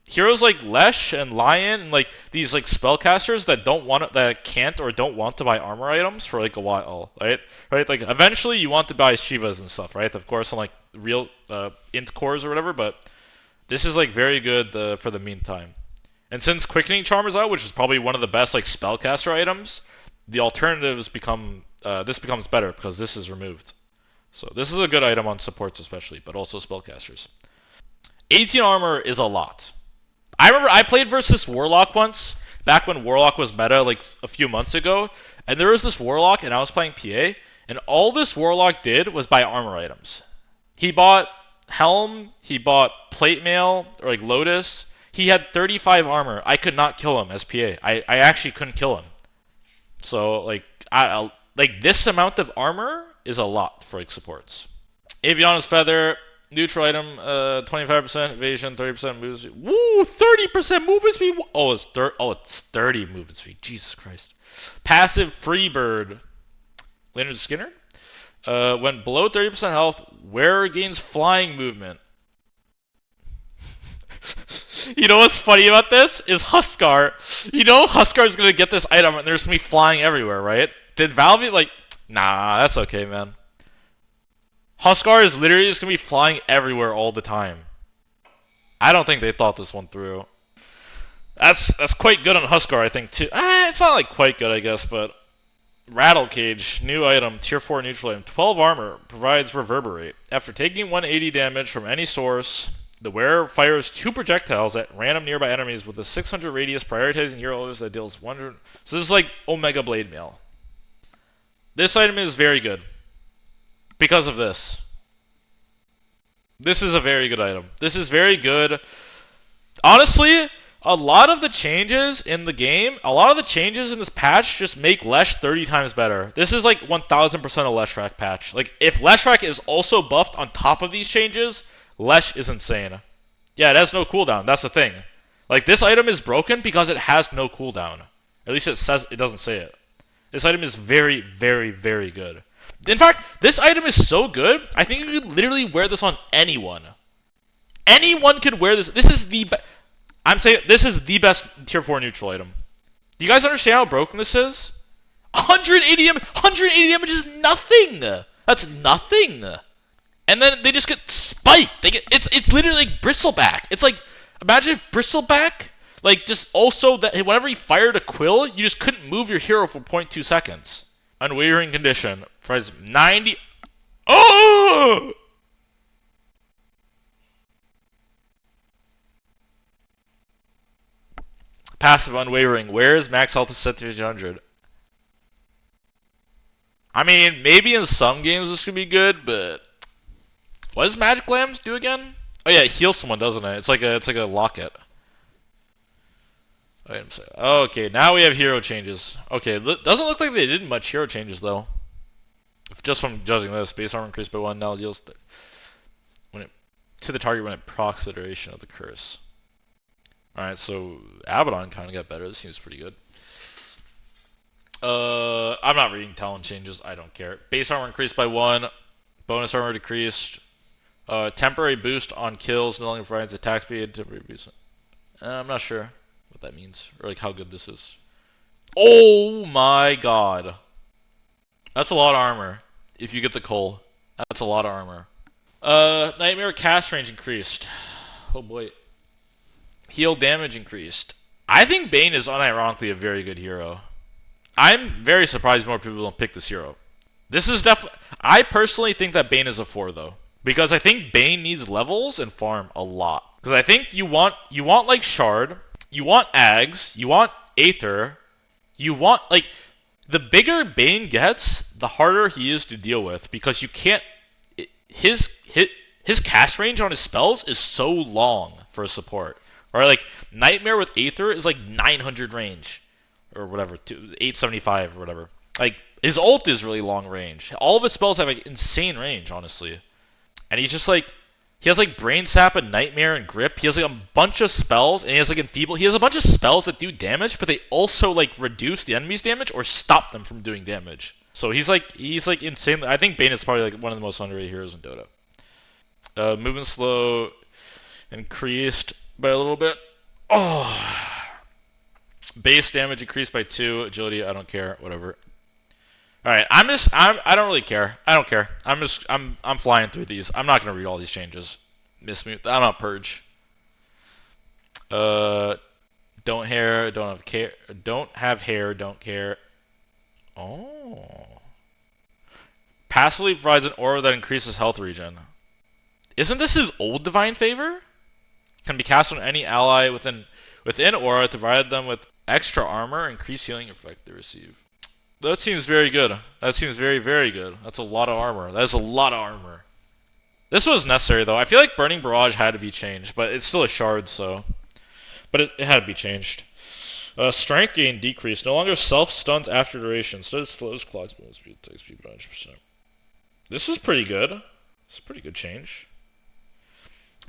Speaker 1: heroes like Lesh and Lion and like these like spellcasters that can't or don't want to buy armor items for like a while, right? Right? Like eventually you want to buy Shivas and stuff, right? Of course on like real int cores or whatever, but this is like very good for the meantime. And since Quickening Charm is out, which is probably one of the best like spellcaster items, the alternatives this becomes better because this is removed. So this is a good item on supports especially, but also spellcasters. 18 armor is a lot. I remember I played versus Warlock once, back when Warlock was meta like a few months ago, and there was this Warlock and I was playing PA, and all this Warlock did was buy armor items. He bought Helm, he bought Plate Mail, or like Lotus. He had 35 armor. I could not kill him as PA. I actually couldn't kill him. So like like this amount of armor is a lot for like supports. Aviana's Feather, neutral item, 25% evasion, 30% movement speed. Woo, 30% movement speed. Oh, it's 30 movement speed. Jesus Christ. Passive Freebird. Leonard Skinner. When below 30% health, wearer gains flying movement. You know what's funny about this? Is Huskar. You know Huskar's gonna get this item and there's gonna be flying everywhere, right? Did Valve be like, nah, that's okay, man. Huskar is literally just gonna be flying everywhere all the time. I don't think they thought this one through. That's quite good on Huskar, I think too. It's not like quite good, I guess, but Rattle Cage, new item, tier 4 neutral item, 12 armor, provides reverberate. After taking 180 damage from any source, the wearer fires 2 projectiles at random nearby enemies with a 600 radius, prioritizing heroes that deals 100. So this is like Omega Blade Mail. This item is very good because of this. This is a very good item. This is very good. Honestly, a lot of the changes in the game, a lot of the changes in this patch just make Lesh 30 times better. This is like 1000% a Leshrac patch. Like, if Leshrac is also buffed on top of these changes, Lesh is insane. Yeah, it has no cooldown. That's the thing. Like, this item is broken because it has no cooldown. At least it says it doesn't say it. This item is very, very, very good. In fact, this item is so good, I think you could literally wear this on anyone. Anyone could wear this. This is the I'm saying this is the best tier 4 neutral item. Do you guys understand how broken this is? 180 damage is nothing. That's nothing. And then they just get spiked. It's literally like Bristleback. It's like, imagine if Bristleback, like, just also that whenever he fired a quill, you just couldn't move your hero for 0.2 seconds. Unwavering condition. Provides 90. Oh! Passive unwavering. Where is max health is set to 200? I mean, maybe in some games this could be good, but what does Magic Lambs do again? Oh yeah, it heals someone, doesn't it? It's like a locket. Okay, now we have hero changes. Okay, doesn't look like they did much hero changes though. Just from judging this, base armor increased by 1, now deals to the target when it procs the duration of the curse. Alright, so Abaddon kind of got better. This seems pretty good. I'm not reading talent changes. I don't care. Base armor increased by 1. Bonus armor decreased. Temporary boost on kills no longer provides attack speed. Temporary boost. I'm not sure what that means or like how good this is. Oh my god. That's a lot of armor. If you get the coal. That's a lot of armor. Nightmare cast range increased. Oh boy. Heal damage increased. I think Bane is unironically a very good hero. I'm very surprised more people don't pick this hero. This is definitely. I personally think that Bane is a 4 though, because I think Bane needs levels and farm a lot. Because I think you want like Shard, you want Ags, you want Aether, you want like the bigger Bane gets, the harder he is to deal with because you can't. His cast range on his spells is so long for a support. Or like Nightmare with Aether is like 900 range, or whatever, 875 or whatever. Like his ult is really long range. All of his spells have like insane range, honestly. And he's just like, he has like Brain Sap and Nightmare and Grip. He has like a bunch of spells, and he has like Enfeeble. He has a bunch of spells that do damage, but they also like reduce the enemy's damage or stop them from doing damage. So he's like insane. I think Bane is probably like one of the most underrated heroes in Dota. Moving slow increased by a little bit. Oh, base damage increased by 2. Agility, I don't care. Whatever. All right, I don't really care. I don't care. I'm flying through these. I'm not gonna read all these changes. Mismute. I'm not purge. Don't hair. Don't have care. Don't have hair. Don't care. Oh. Passively provides an aura that increases health regen. Isn't this his old divine favor? Can be cast on any ally within aura to provide them with extra armor, increase healing effect they receive. That seems very good. That seems very, very good. That's a lot of armor. That is a lot of armor. This was necessary though. I feel like Burning Barrage had to be changed, but it's still a shard, so. But it had to be changed. Strength gain decreased. No longer self stuns after duration. Instead slows clock's movement speed, takes speed by 100%. This is pretty good. It's a pretty good change.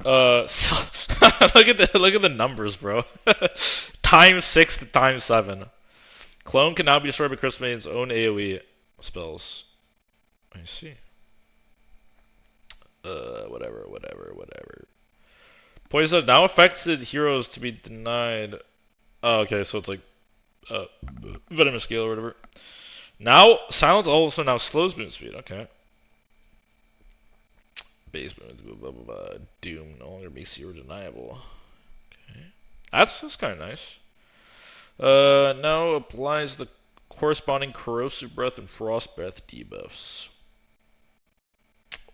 Speaker 1: So, look at the numbers, bro. Times 6 to times 7. Clone can now be destroyed by Chris Main's own AoE spells. I see. Whatever. Poison now affected heroes to be denied. Oh, okay, so it's like venomous scale or whatever. Now silence also now slows movement speed. Okay. basement, blah, blah, blah. Doom no longer makes you deniable. Okay. That's kind of nice. Now applies the corresponding corrosive breath and frost breath debuffs.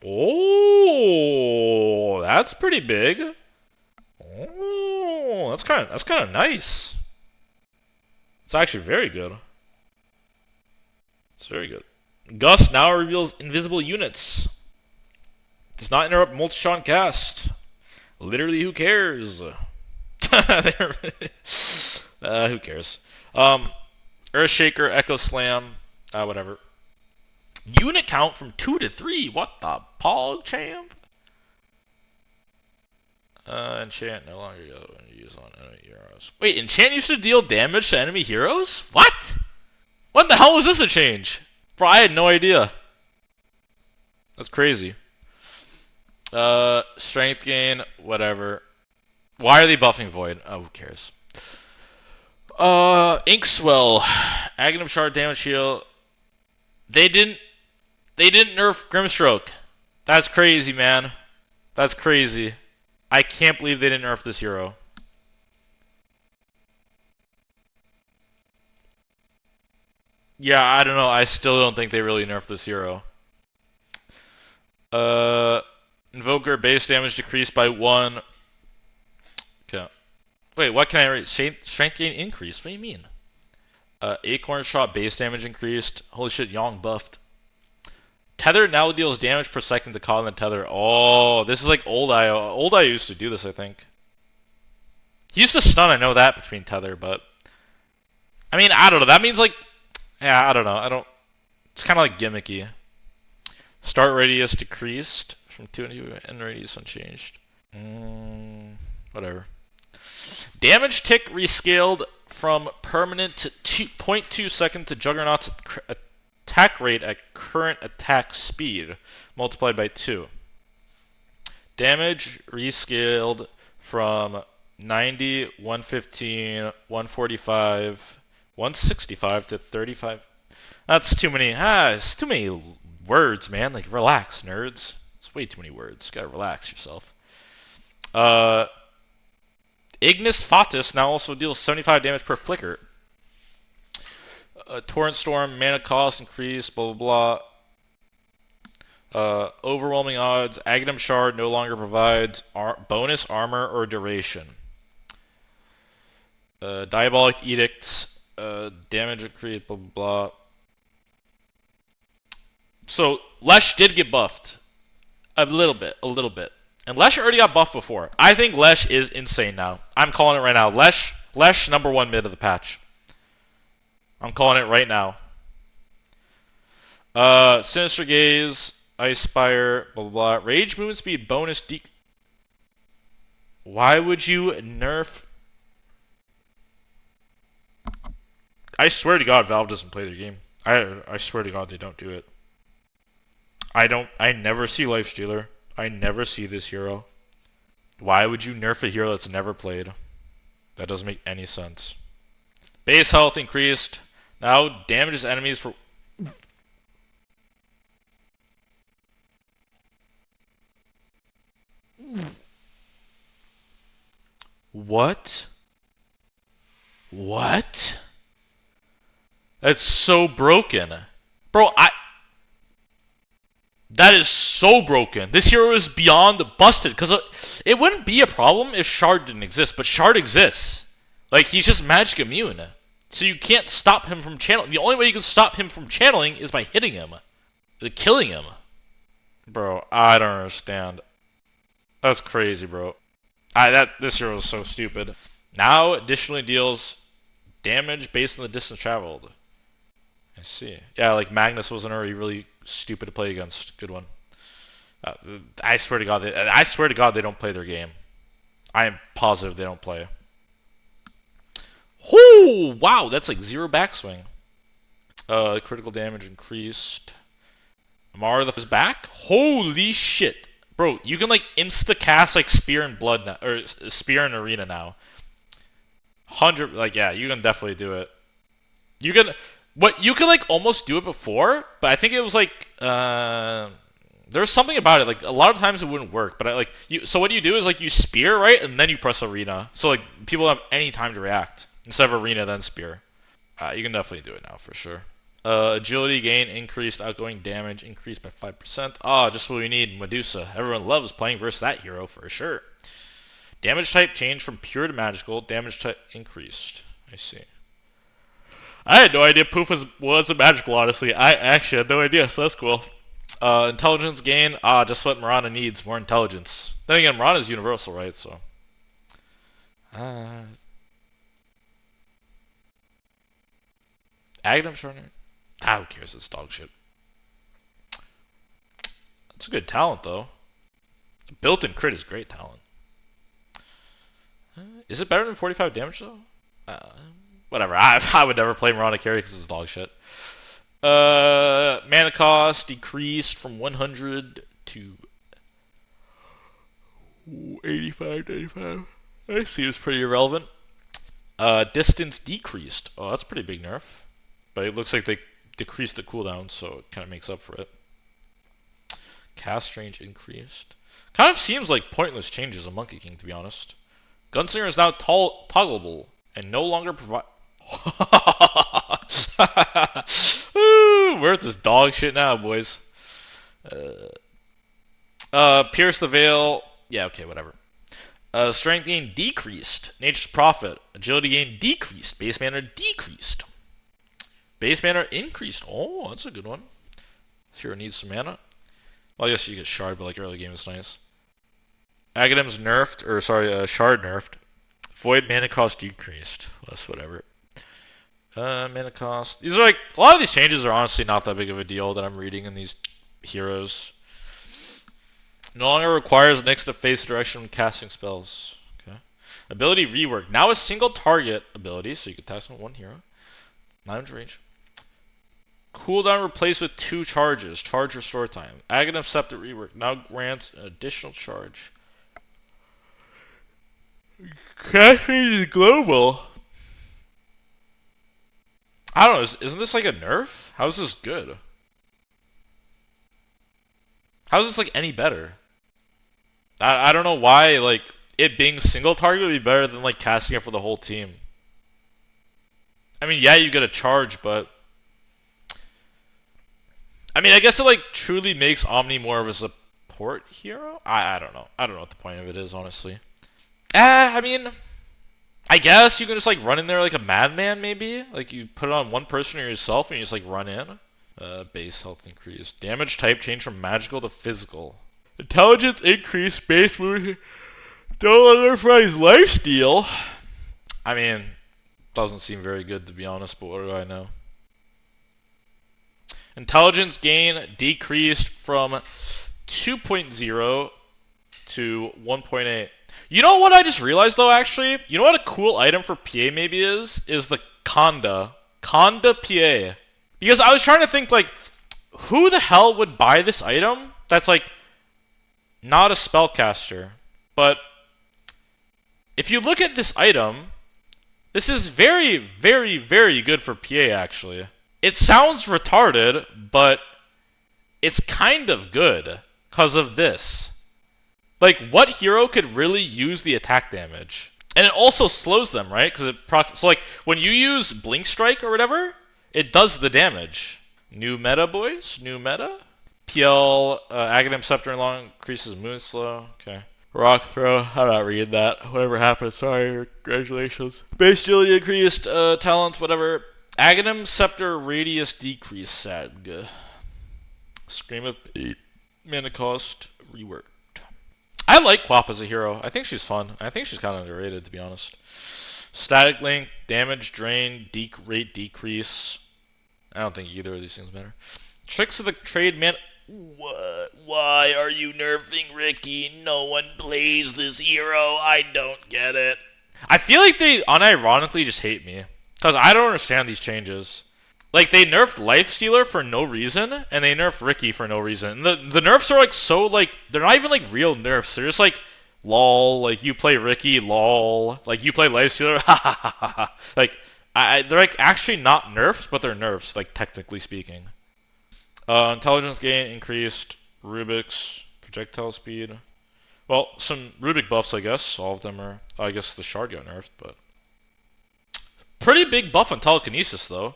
Speaker 1: Oh, that's pretty big. Oh, that's kind of nice. It's actually very good. It's very good. Gust now reveals invisible units. Does not interrupt multi-shot cast. Literally, who cares? Who cares? Earthshaker, Echo Slam, whatever. Unit count from 2 to 3. What the pog champ? Enchant no longer use on enemy heroes. Wait, enchant used to deal damage to enemy heroes? What? When the hell was this a change? Bro, I had no idea. That's crazy. Strength gain, whatever. Why are they buffing Void? Oh, who cares? Inkswell, Aghanim Shard damage shield. They didn't nerf Grimstroke. That's crazy, man. That's crazy. I can't believe they didn't nerf this hero. Yeah, I don't know. I still don't think they really nerfed this hero. Invoker base damage decreased by 1. Okay. Wait, what can I rate? Strength gain increased? What do you mean? Acorn shot base damage increased. Holy shit, Yong buffed. Tether now deals damage per second to Colin and Tether. Oh, this is like old IO. Old IO used to do this, I think. He used to stun, I know that, between Tether, but... I mean, I don't know. That means like... Yeah, I don't know. It's kind of like gimmicky. Start radius decreased from 2 to end radius unchanged. Whatever. Damage tick rescaled from permanent to 0.2 second to Juggernaut's attack rate at current attack speed, multiplied by 2. Damage rescaled from 90, 115, 145, 165 to 35. That's too many. It's too many words, man. Like, relax, nerds. It's way too many words. Gotta relax yourself. Ignis Fatus now also deals 75 damage per flicker. Torrent Storm, mana cost increased, blah blah blah. Overwhelming odds. Aghanim Shard no longer provides bonus armor or duration. Diabolic Edict, damage increased, blah blah blah. So Lesh did get buffed. A little bit. And Lesh already got buffed before. I think Lesh is insane now. I'm calling it right now. Lesh number 1 mid of the patch. I'm calling it right now. Sinister Gaze, Ice Spire, blah blah blah. Rage movement speed bonus Why would you nerf? I swear to God, Valve doesn't play their game. I swear to God, they don't do it. I never see Lifestealer. I never see this hero. Why would you nerf a hero that's never played? That doesn't make any sense. Base health increased. Now damages enemies for... What? What? That's so broken. Bro, that is so broken. This hero is beyond busted. Because it wouldn't be a problem if Shard didn't exist. But Shard exists. Like, he's just magic immune. So you can't stop him from channeling. The only way you can stop him from channeling is by hitting him. Killing him. Bro, I don't understand. That's crazy, bro. This hero is so stupid. Now, additionally deals damage based on the distance traveled. I see. Yeah, like Magnus wasn't already really stupid to play against. Good one. I swear to God, they don't play their game. I am positive they don't play. Oh, wow, that's like 0 backswing. Critical damage increased. Amara is back. Holy shit, bro! You can like insta cast like Spear and Blood now, or Spear and Arena now. 100, like yeah, you can definitely do it. You can like almost do it before, but I think it was like There's something about it. Like a lot of times it wouldn't work, but I like you. So what you do is like you spear, right, and then you press arena. So like people have any time to react instead of arena then spear. You can definitely do it now for sure. Agility gain increased, outgoing damage increased by 5%. Ah, just what we need. Medusa. Everyone loves playing versus that hero for sure. Damage type changed from pure to magical. Damage type increased. I see. I had no idea Poof was a magical, honestly. I actually had no idea, so that's cool. Intelligence gain. Just what Mirana needs. More intelligence. Then again, Mirana's universal, right? So. Aghanim Shorter. Who cares? It's dog shit. That's a good talent, though. Built-in crit is great talent. Is it better than 45 damage, though? Whatever. I would never play Mirana carry because it's dog shit. Mana cost decreased from 100 to 85, 95. I see it's pretty irrelevant. Distance decreased. Oh, that's a pretty big nerf. But it looks like they decreased the cooldown, so it kind of makes up for it. Cast range increased. Kind of seems like pointless changes on Monkey King, to be honest. Gunslinger is now toggleable and no longer provide. We're at this dog shit now, boys. Pierce the Veil. Yeah, okay, whatever. Strength gain decreased. Nature's Prophet. Agility gain decreased. Base mana decreased. Base mana increased. Oh, that's a good one. Hero needs some mana. Well, I guess you get Shard, but like early game is nice. Aghanim's nerfed, or sorry, Shard nerfed. Void mana cost decreased. That's whatever. Mana cost. These are like, a lot of these changes are honestly not that big of a deal that I'm reading in these heroes. No longer requires next to face direction when casting spells. Okay. Ability rework. Now a single target ability, so you can task on one hero. 9 range. Cooldown replaced with 2 charges. Charge restore time. Aghanim Scepter rework. Now grants an additional charge. Casting is global. I don't know. Isn't this like a nerf? How is this good? How is this like any better? I don't know why like it being single target would be better than like casting it for the whole team. I mean, yeah, you get a charge, but I mean, I guess it like truly makes Omni more of a support hero. I don't know. I don't know what the point of it is, honestly. I mean, I guess you can just like run in there like a madman, maybe. Like you put it on one person or yourself, and you just like run in. Base health increase. Damage type change from magical to physical. Intelligence increase. Base move. Don't longer prize lifesteal. I mean, doesn't seem very good to be honest, but what do I know? Intelligence gain decreased from 2.0 to 1.8. You know what I just realized though, actually? You know what a cool item for PA maybe is? Is the Conda. Conda PA. Because I was trying to think, like, who the hell would buy this item that's, like, not a spellcaster? But if you look at this item, this is very, very, very good for PA, actually. It sounds retarded, but it's kind of good because of this. Like, what hero could really use the attack damage? And it also slows them, right? Because so like when you use Blink Strike or whatever, it does the damage. New meta, boys. New meta. PL Aghanim Scepter long increases movement slow. Okay. Rock throw. I'm not reading that. Whatever happened. Sorry. Congratulations. Base agility increased. Talents. Whatever. Aghanim Scepter radius decrease. Sad. Good. Scream of 8. Mana cost reworked. I like Quap as a hero. I think she's fun. I think she's kind of underrated, to be honest. Static link, damage drain, rate decrease. I don't think either of these things matter. Tricks of the trade man. What? Why are you nerfing Ricky? No one plays this hero. I don't get it. I feel like they unironically just hate me. Because I don't understand these changes. Like, they nerfed Lifestealer for no reason, and they nerfed Ricky for no reason. The nerfs are, like, so, like, they're not even, like, real nerfs. They're just, like, lol, like, you play Ricky, lol. Like, you play Lifestealer, ha ha ha ha ha. Like, they're, like, actually not nerfs, but they're nerfs, like, technically speaking. Intelligence gain increased. Rubik's, projectile speed. Well, some Rubik buffs, I guess. All of them are. I guess the shard got nerfed, but pretty big buff on telekinesis though.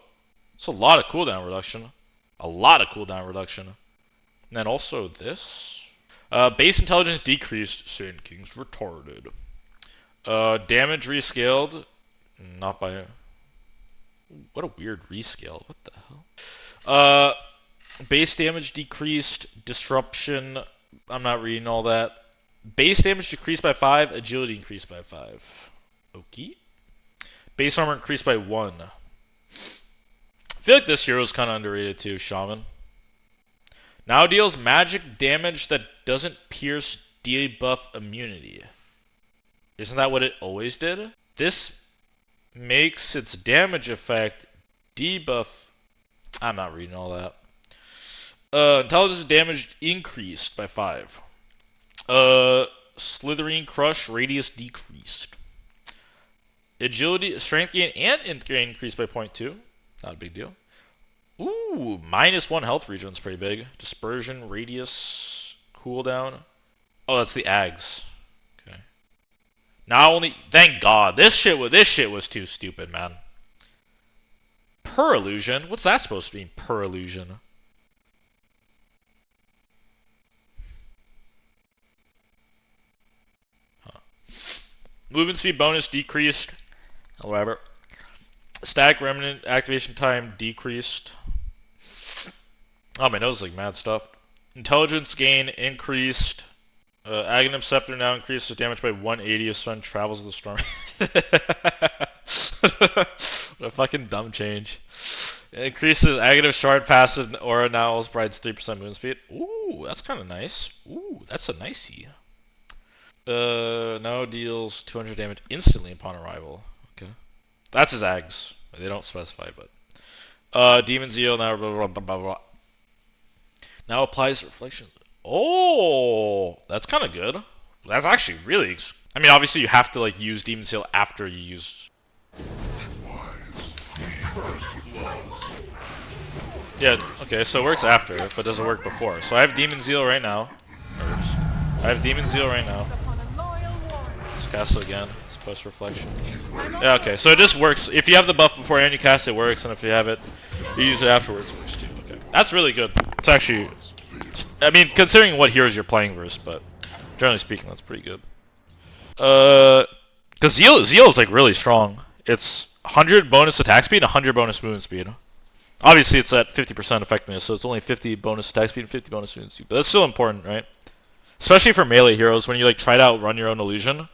Speaker 1: It's a lot of cooldown reduction. A lot of cooldown reduction. And then also this. Base intelligence decreased. Sand King's retarded. Damage rescaled. Not by. What a weird rescale. What the hell? Base damage decreased. Disruption. I'm not reading all that. Base damage decreased by 5. Agility increased by 5. Okay. Base armor increased by 1. I feel like this hero is kind of underrated too. Shaman. Now deals magic damage that doesn't pierce debuff immunity. Isn't that what it always did? This makes its damage effect debuff. I'm not reading all that. Intelligence damage increased by 5. Slithering Crush radius decreased. Agility, strength gain, and int gain increased by 0.2. Not a big deal. Ooh, -1 health regen is pretty big. Dispersion, radius, cooldown. Oh, that's the Ags. Okay. Now only, thank God, this shit was too stupid, man. Per illusion? What's that supposed to mean? Per illusion. Huh. Movement speed bonus decreased. However, static remnant activation time decreased. Oh, my nose is like mad stuff. Intelligence gain increased. Aghanim Scepter now increases damage by 180 if Sun travels with the storm. What a fucking dumb change. It increases Aghanim Shard passive aura now also provides 3% movement speed. Ooh, that's kind of nice. Ooh, that's a nicey. Now deals 200 damage instantly upon arrival. Okay. That's his Ags. They don't specify, but. Demon Zeal now. Blah, blah, blah, blah. Now applies reflection. Oh, that's kind of good. That's actually really. I mean, obviously you have to like use Demon Seal after you use. Yeah. Okay, so it works after, but doesn't work before. So I have Demon Zeal right now. I have Demon Zeal right now. Just cast it again. Just post reflection. Yeah. Okay, so it just works. If you have the buff before and you cast, it works, and if you have it, you use it afterwards, it works too. Okay, that's really good. It's actually. I mean, considering what heroes you're playing versus, but generally speaking, that's pretty good. Because Zeal is like really strong. It's 100 bonus attack speed, 100 bonus movement speed. Obviously, it's at 50% effectiveness, so it's only 50 bonus attack speed and 50 bonus movement speed. But that's still important, right? Especially for melee heroes, when you like try to outrun your own illusion,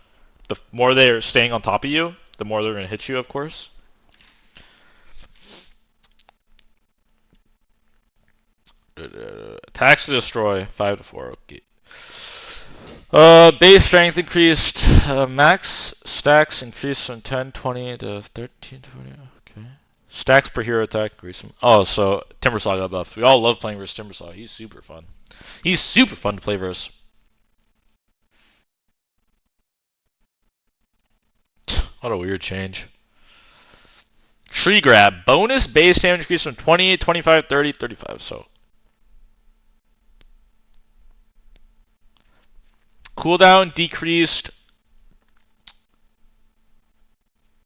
Speaker 1: the more they're staying on top of you, the more they're gonna hit you, of course. Attacks to destroy 5 to 4. Okay. Base strength increased. Max stacks increased from 10, 20 to 13, 20. Okay. Stacks per hero attack increased. Oh, so Timbersaw got buffed. We all love playing versus Timbersaw. He's super fun. He's super fun to play versus. What a weird change. Tree grab. Bonus base damage increased from 20, 25, 30, 35. So. Cooldown decreased.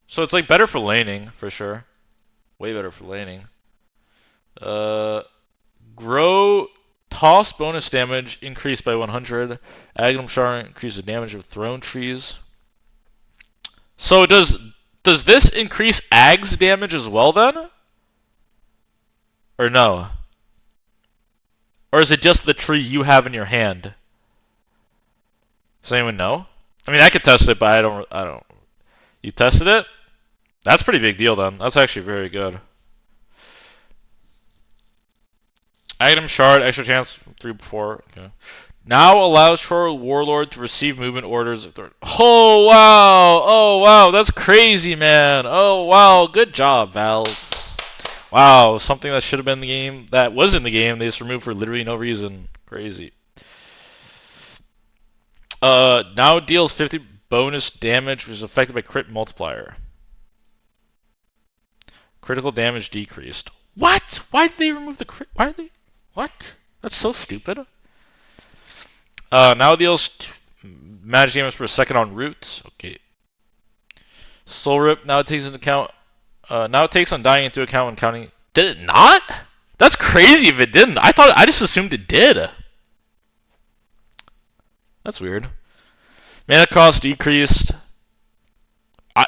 Speaker 1: So it's like better for laning, for sure. Way better for laning. Grow toss bonus damage increased by 100. Aghanim Shard increases the damage of thrown trees. So does this increase Ag's damage as well then? Or no? Or is it just the tree you have in your hand? Does anyone know? I mean, I could test it, but I don't. You tested it? That's a pretty big deal then. That's actually very good. Aghanim Shard, extra chance 3 before. Okay. Now allows for Warlord to receive movement orders. Oh wow! Oh wow! That's crazy, man! Oh wow! Good job, Valve. Wow, something that should have been in the game, that was in the game, they just removed for literally no reason. Crazy. Now deals 50 bonus damage, which is affected by crit multiplier. Critical damage decreased. What? Why did they remove the crit? Why did they? What? That's so stupid. Now deals magic damage per second on root. Okay. Soul Rip now it takes into account. Now it takes undying into account when counting. Did it not? That's crazy if it didn't. I just assumed it did. That's weird. Mana cost decreased.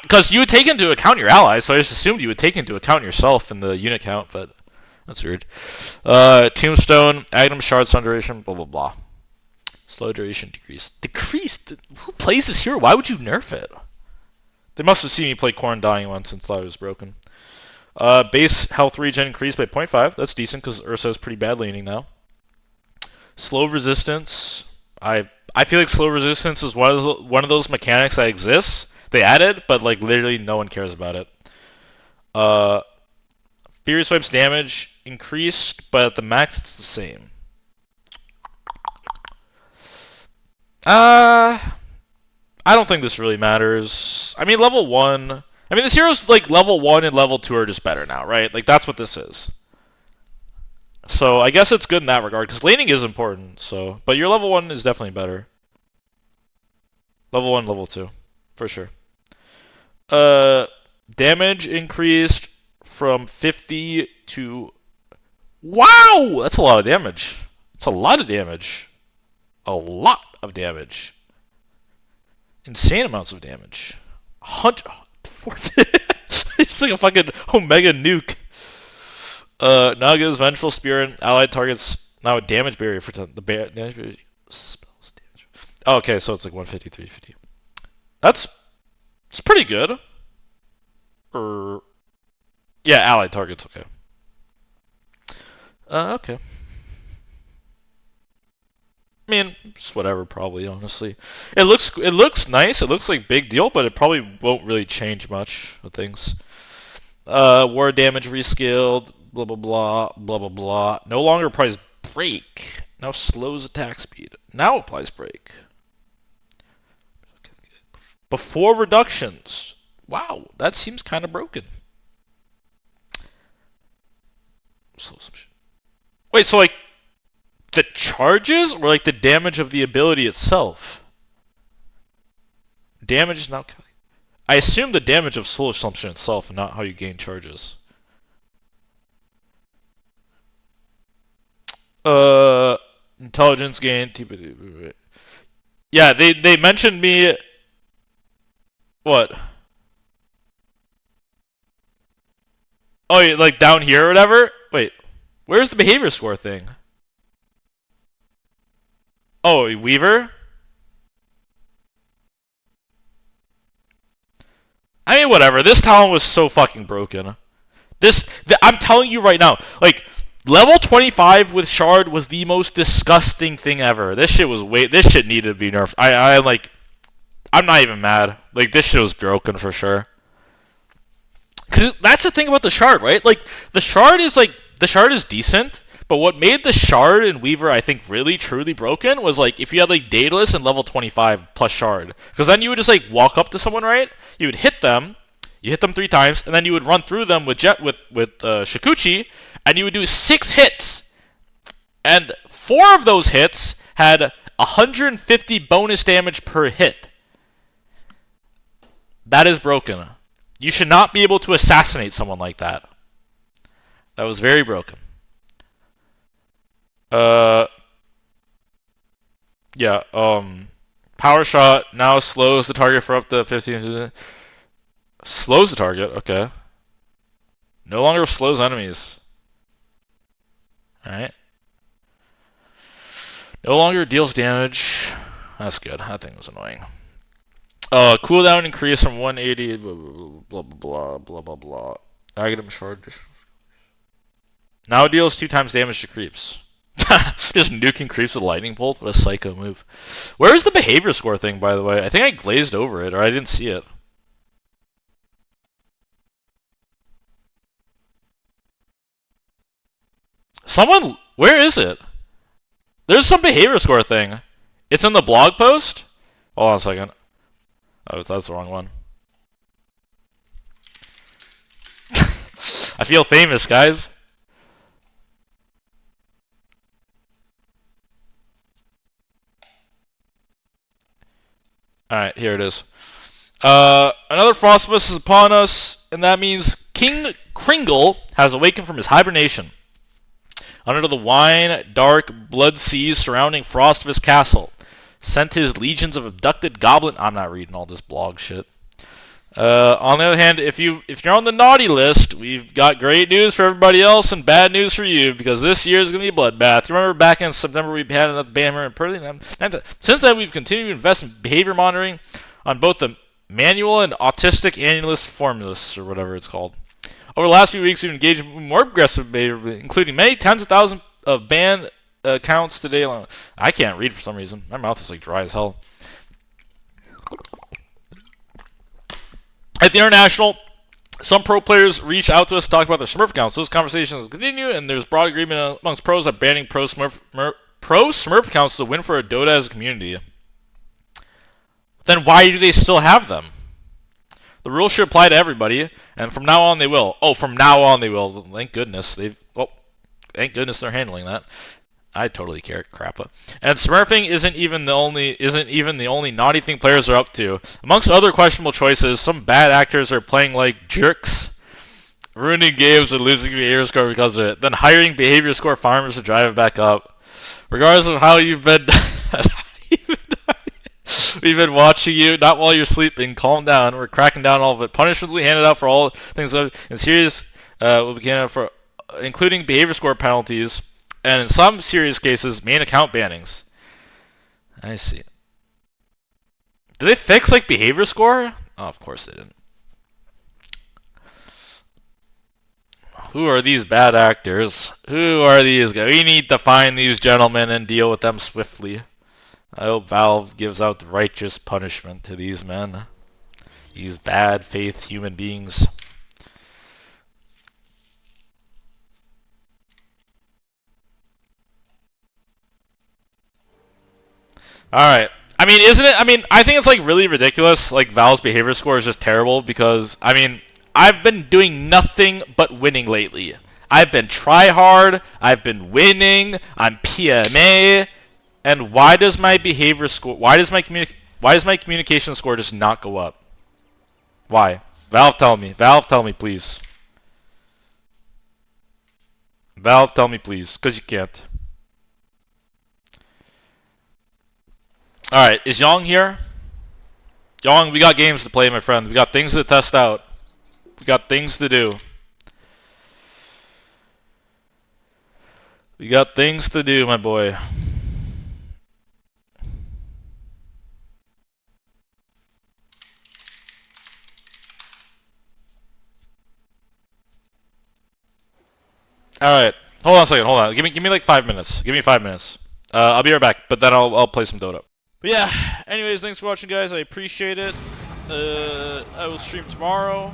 Speaker 1: Because you would take into account your allies, so I just assumed you would take into account yourself in the unit count, but that's weird. Tombstone, Agnum Shard, Sun Duration, blah blah blah. Slow duration decreased. Decreased? Who plays this hero? Why would you nerf it? They must have seen me play Corn Dying once since I was broken. Base health regen increased by 0.5. That's decent because Ursa is pretty bad laning now. Slow resistance. I feel like slow resistance is one of those mechanics that exists. They added, but like literally no one cares about it. Fury Swipe's damage increased, but at the max it's the same. I don't think this really matters. I mean, level 1... I mean, this hero's like level 1 and level 2 are just better now, right? Like, that's what this is. So, I guess it's good in that regard, because laning is important, so... But your level 1 is definitely better. Level 1, level 2. For sure. Damage increased from 50 to... Wow! That's a lot of damage. That's a lot of damage. A lot of damage. Insane amounts of damage. 100... It's like a fucking Omega nuke. Now gives Vengeful Spirit allied targets now a damage barrier for 10. The damage barrier spells damage. Oh, okay, so it's like 150, 350. It's pretty good. Yeah, allied targets. Okay. Okay. I mean, just whatever, probably, honestly. It looks nice. It looks like big deal, but it probably won't really change much of things. War damage rescaled, blah blah blah, blah blah blah. No longer applies break. Now slows attack speed. Now applies break. Before reductions. Wow, that seems kind of broken. Slow some shit. Wait, so like the charges or like the damage of the ability itself? Damage is now calculated. I assume the damage of Soul Assumption itself and not how you gain charges. Intelligence gain. Yeah, they mentioned me. What? Oh, like down here or whatever? Wait, where's the behavior score thing? Oh, Weaver? I mean, whatever. This talent was so fucking broken. I'm telling you right now, like, level 25 with Shard was the most disgusting thing ever. This shit needed to be nerfed. I'm not even mad. Like, this shit was broken for sure. Cause that's the thing about the Shard, right? Like, the Shard is decent, but what made the Shard and Weaver, I think, really truly broken was like if you had like Daedalus and level 25 plus Shard, because then you would just like walk up to someone, right? You would hit them, you hit them 3 times, and then you would run through them with Shikuchi, and you would do 6 hits, and 4 of those hits had 150 bonus damage per hit. That is broken. You should not be able to assassinate someone like that. That was very broken. Yeah, Power Shot now slows the target for up to 15. Slows the target, okay. No longer slows enemies. Alright. No longer deals damage. That's good. That thing was annoying. Cooldown increase from 180, blah blah blah blah blah blah. Agnum Shard. Now it deals 2 times damage to creeps. Just nuking creeps with lightning bolt. What a psycho move. Where is the behavior score thing, by the way? I think I glazed over it, or I didn't see it. Where is it? There's some behavior score thing. It's in the blog post? Hold on a second. Oh, that's the wrong one. I feel famous, guys. Alright, here it is. Another Frostmas is upon us, and that means King Kringle has awakened from his hibernation. Under the wine, dark blood seas surrounding Frostmas Castle, sent his legions of abducted goblin. I'm not reading all this blog shit. On the other hand, if you're on the naughty list, we've got great news for everybody else and bad news for you, because this year is going to be a bloodbath. You remember back in September we had another banner in Perth? Since then, we've continued to invest in behavior monitoring on both the manual and autistic annulus formulas, or whatever it's called. Over the last few weeks, we've engaged in more aggressive behavior, including many tens of thousands of ban accounts today alone. I can't read for some reason. My mouth is like dry as hell. At the International, some pro players reach out to us to talk about their Smurf accounts. Those conversations continue, and there's broad agreement amongst pros that banning pro Smurf accounts is a win for a Dota as a community. Then why do they still have them? The rules should apply to everybody, and from now on they will. Oh, from now on they will. Thank goodness thank goodness they're handling that. I totally care, crappa. And smurfing isn't even the only naughty thing players are up to. Amongst other questionable choices, some bad actors are playing like jerks, ruining games and losing behavior score because of it, then hiring behavior score farmers to drive it back up. Regardless of how you've been we've been watching you, not while you're sleeping. Calm down. We're cracking down on all of it. Punishments we handed out for all things and serious will be handed out for, including behavior score penalties, and in some serious cases, main account bannings. I see. Did they fix like behavior score? Oh, of course they didn't. Who are these bad actors? Who are these guys? We need to find these gentlemen and deal with them swiftly. I hope Valve gives out righteous punishment to these men. These bad faith human beings. Alright. I mean, isn't it? I mean, I think it's like really ridiculous. Like, Valve's behavior score is just terrible because, I mean, I've been doing nothing but winning lately. I've been try hard, I've been winning, I'm PMA, and why does my behavior score, why does my communication score just not go up? Why? Valve, tell me. Valve, tell me, please. Valve, tell me, please, because you can't. Alright, is Yong here? Yong, we got games to play, my friend. We got things to test out. We got things to do. We got things to do, my boy. Alright, hold on a second, hold on. Give me like 5 minutes. Give me 5 minutes. I'll be right back, but then I'll play some Dota. But yeah, anyways, thanks for watching, guys. I appreciate it. I will stream tomorrow.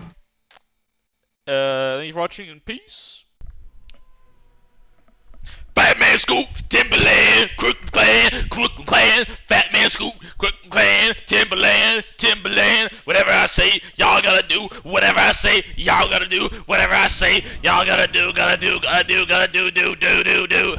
Speaker 1: Thank you for watching, and peace. Batman Scoop, Timberland, Crooklyn Clan, Fat Man Scoop, Crooklyn Clan, Timberland, whatever I say, y'all gotta do, whatever I say, y'all gotta do, whatever I say, y'all gotta do, do.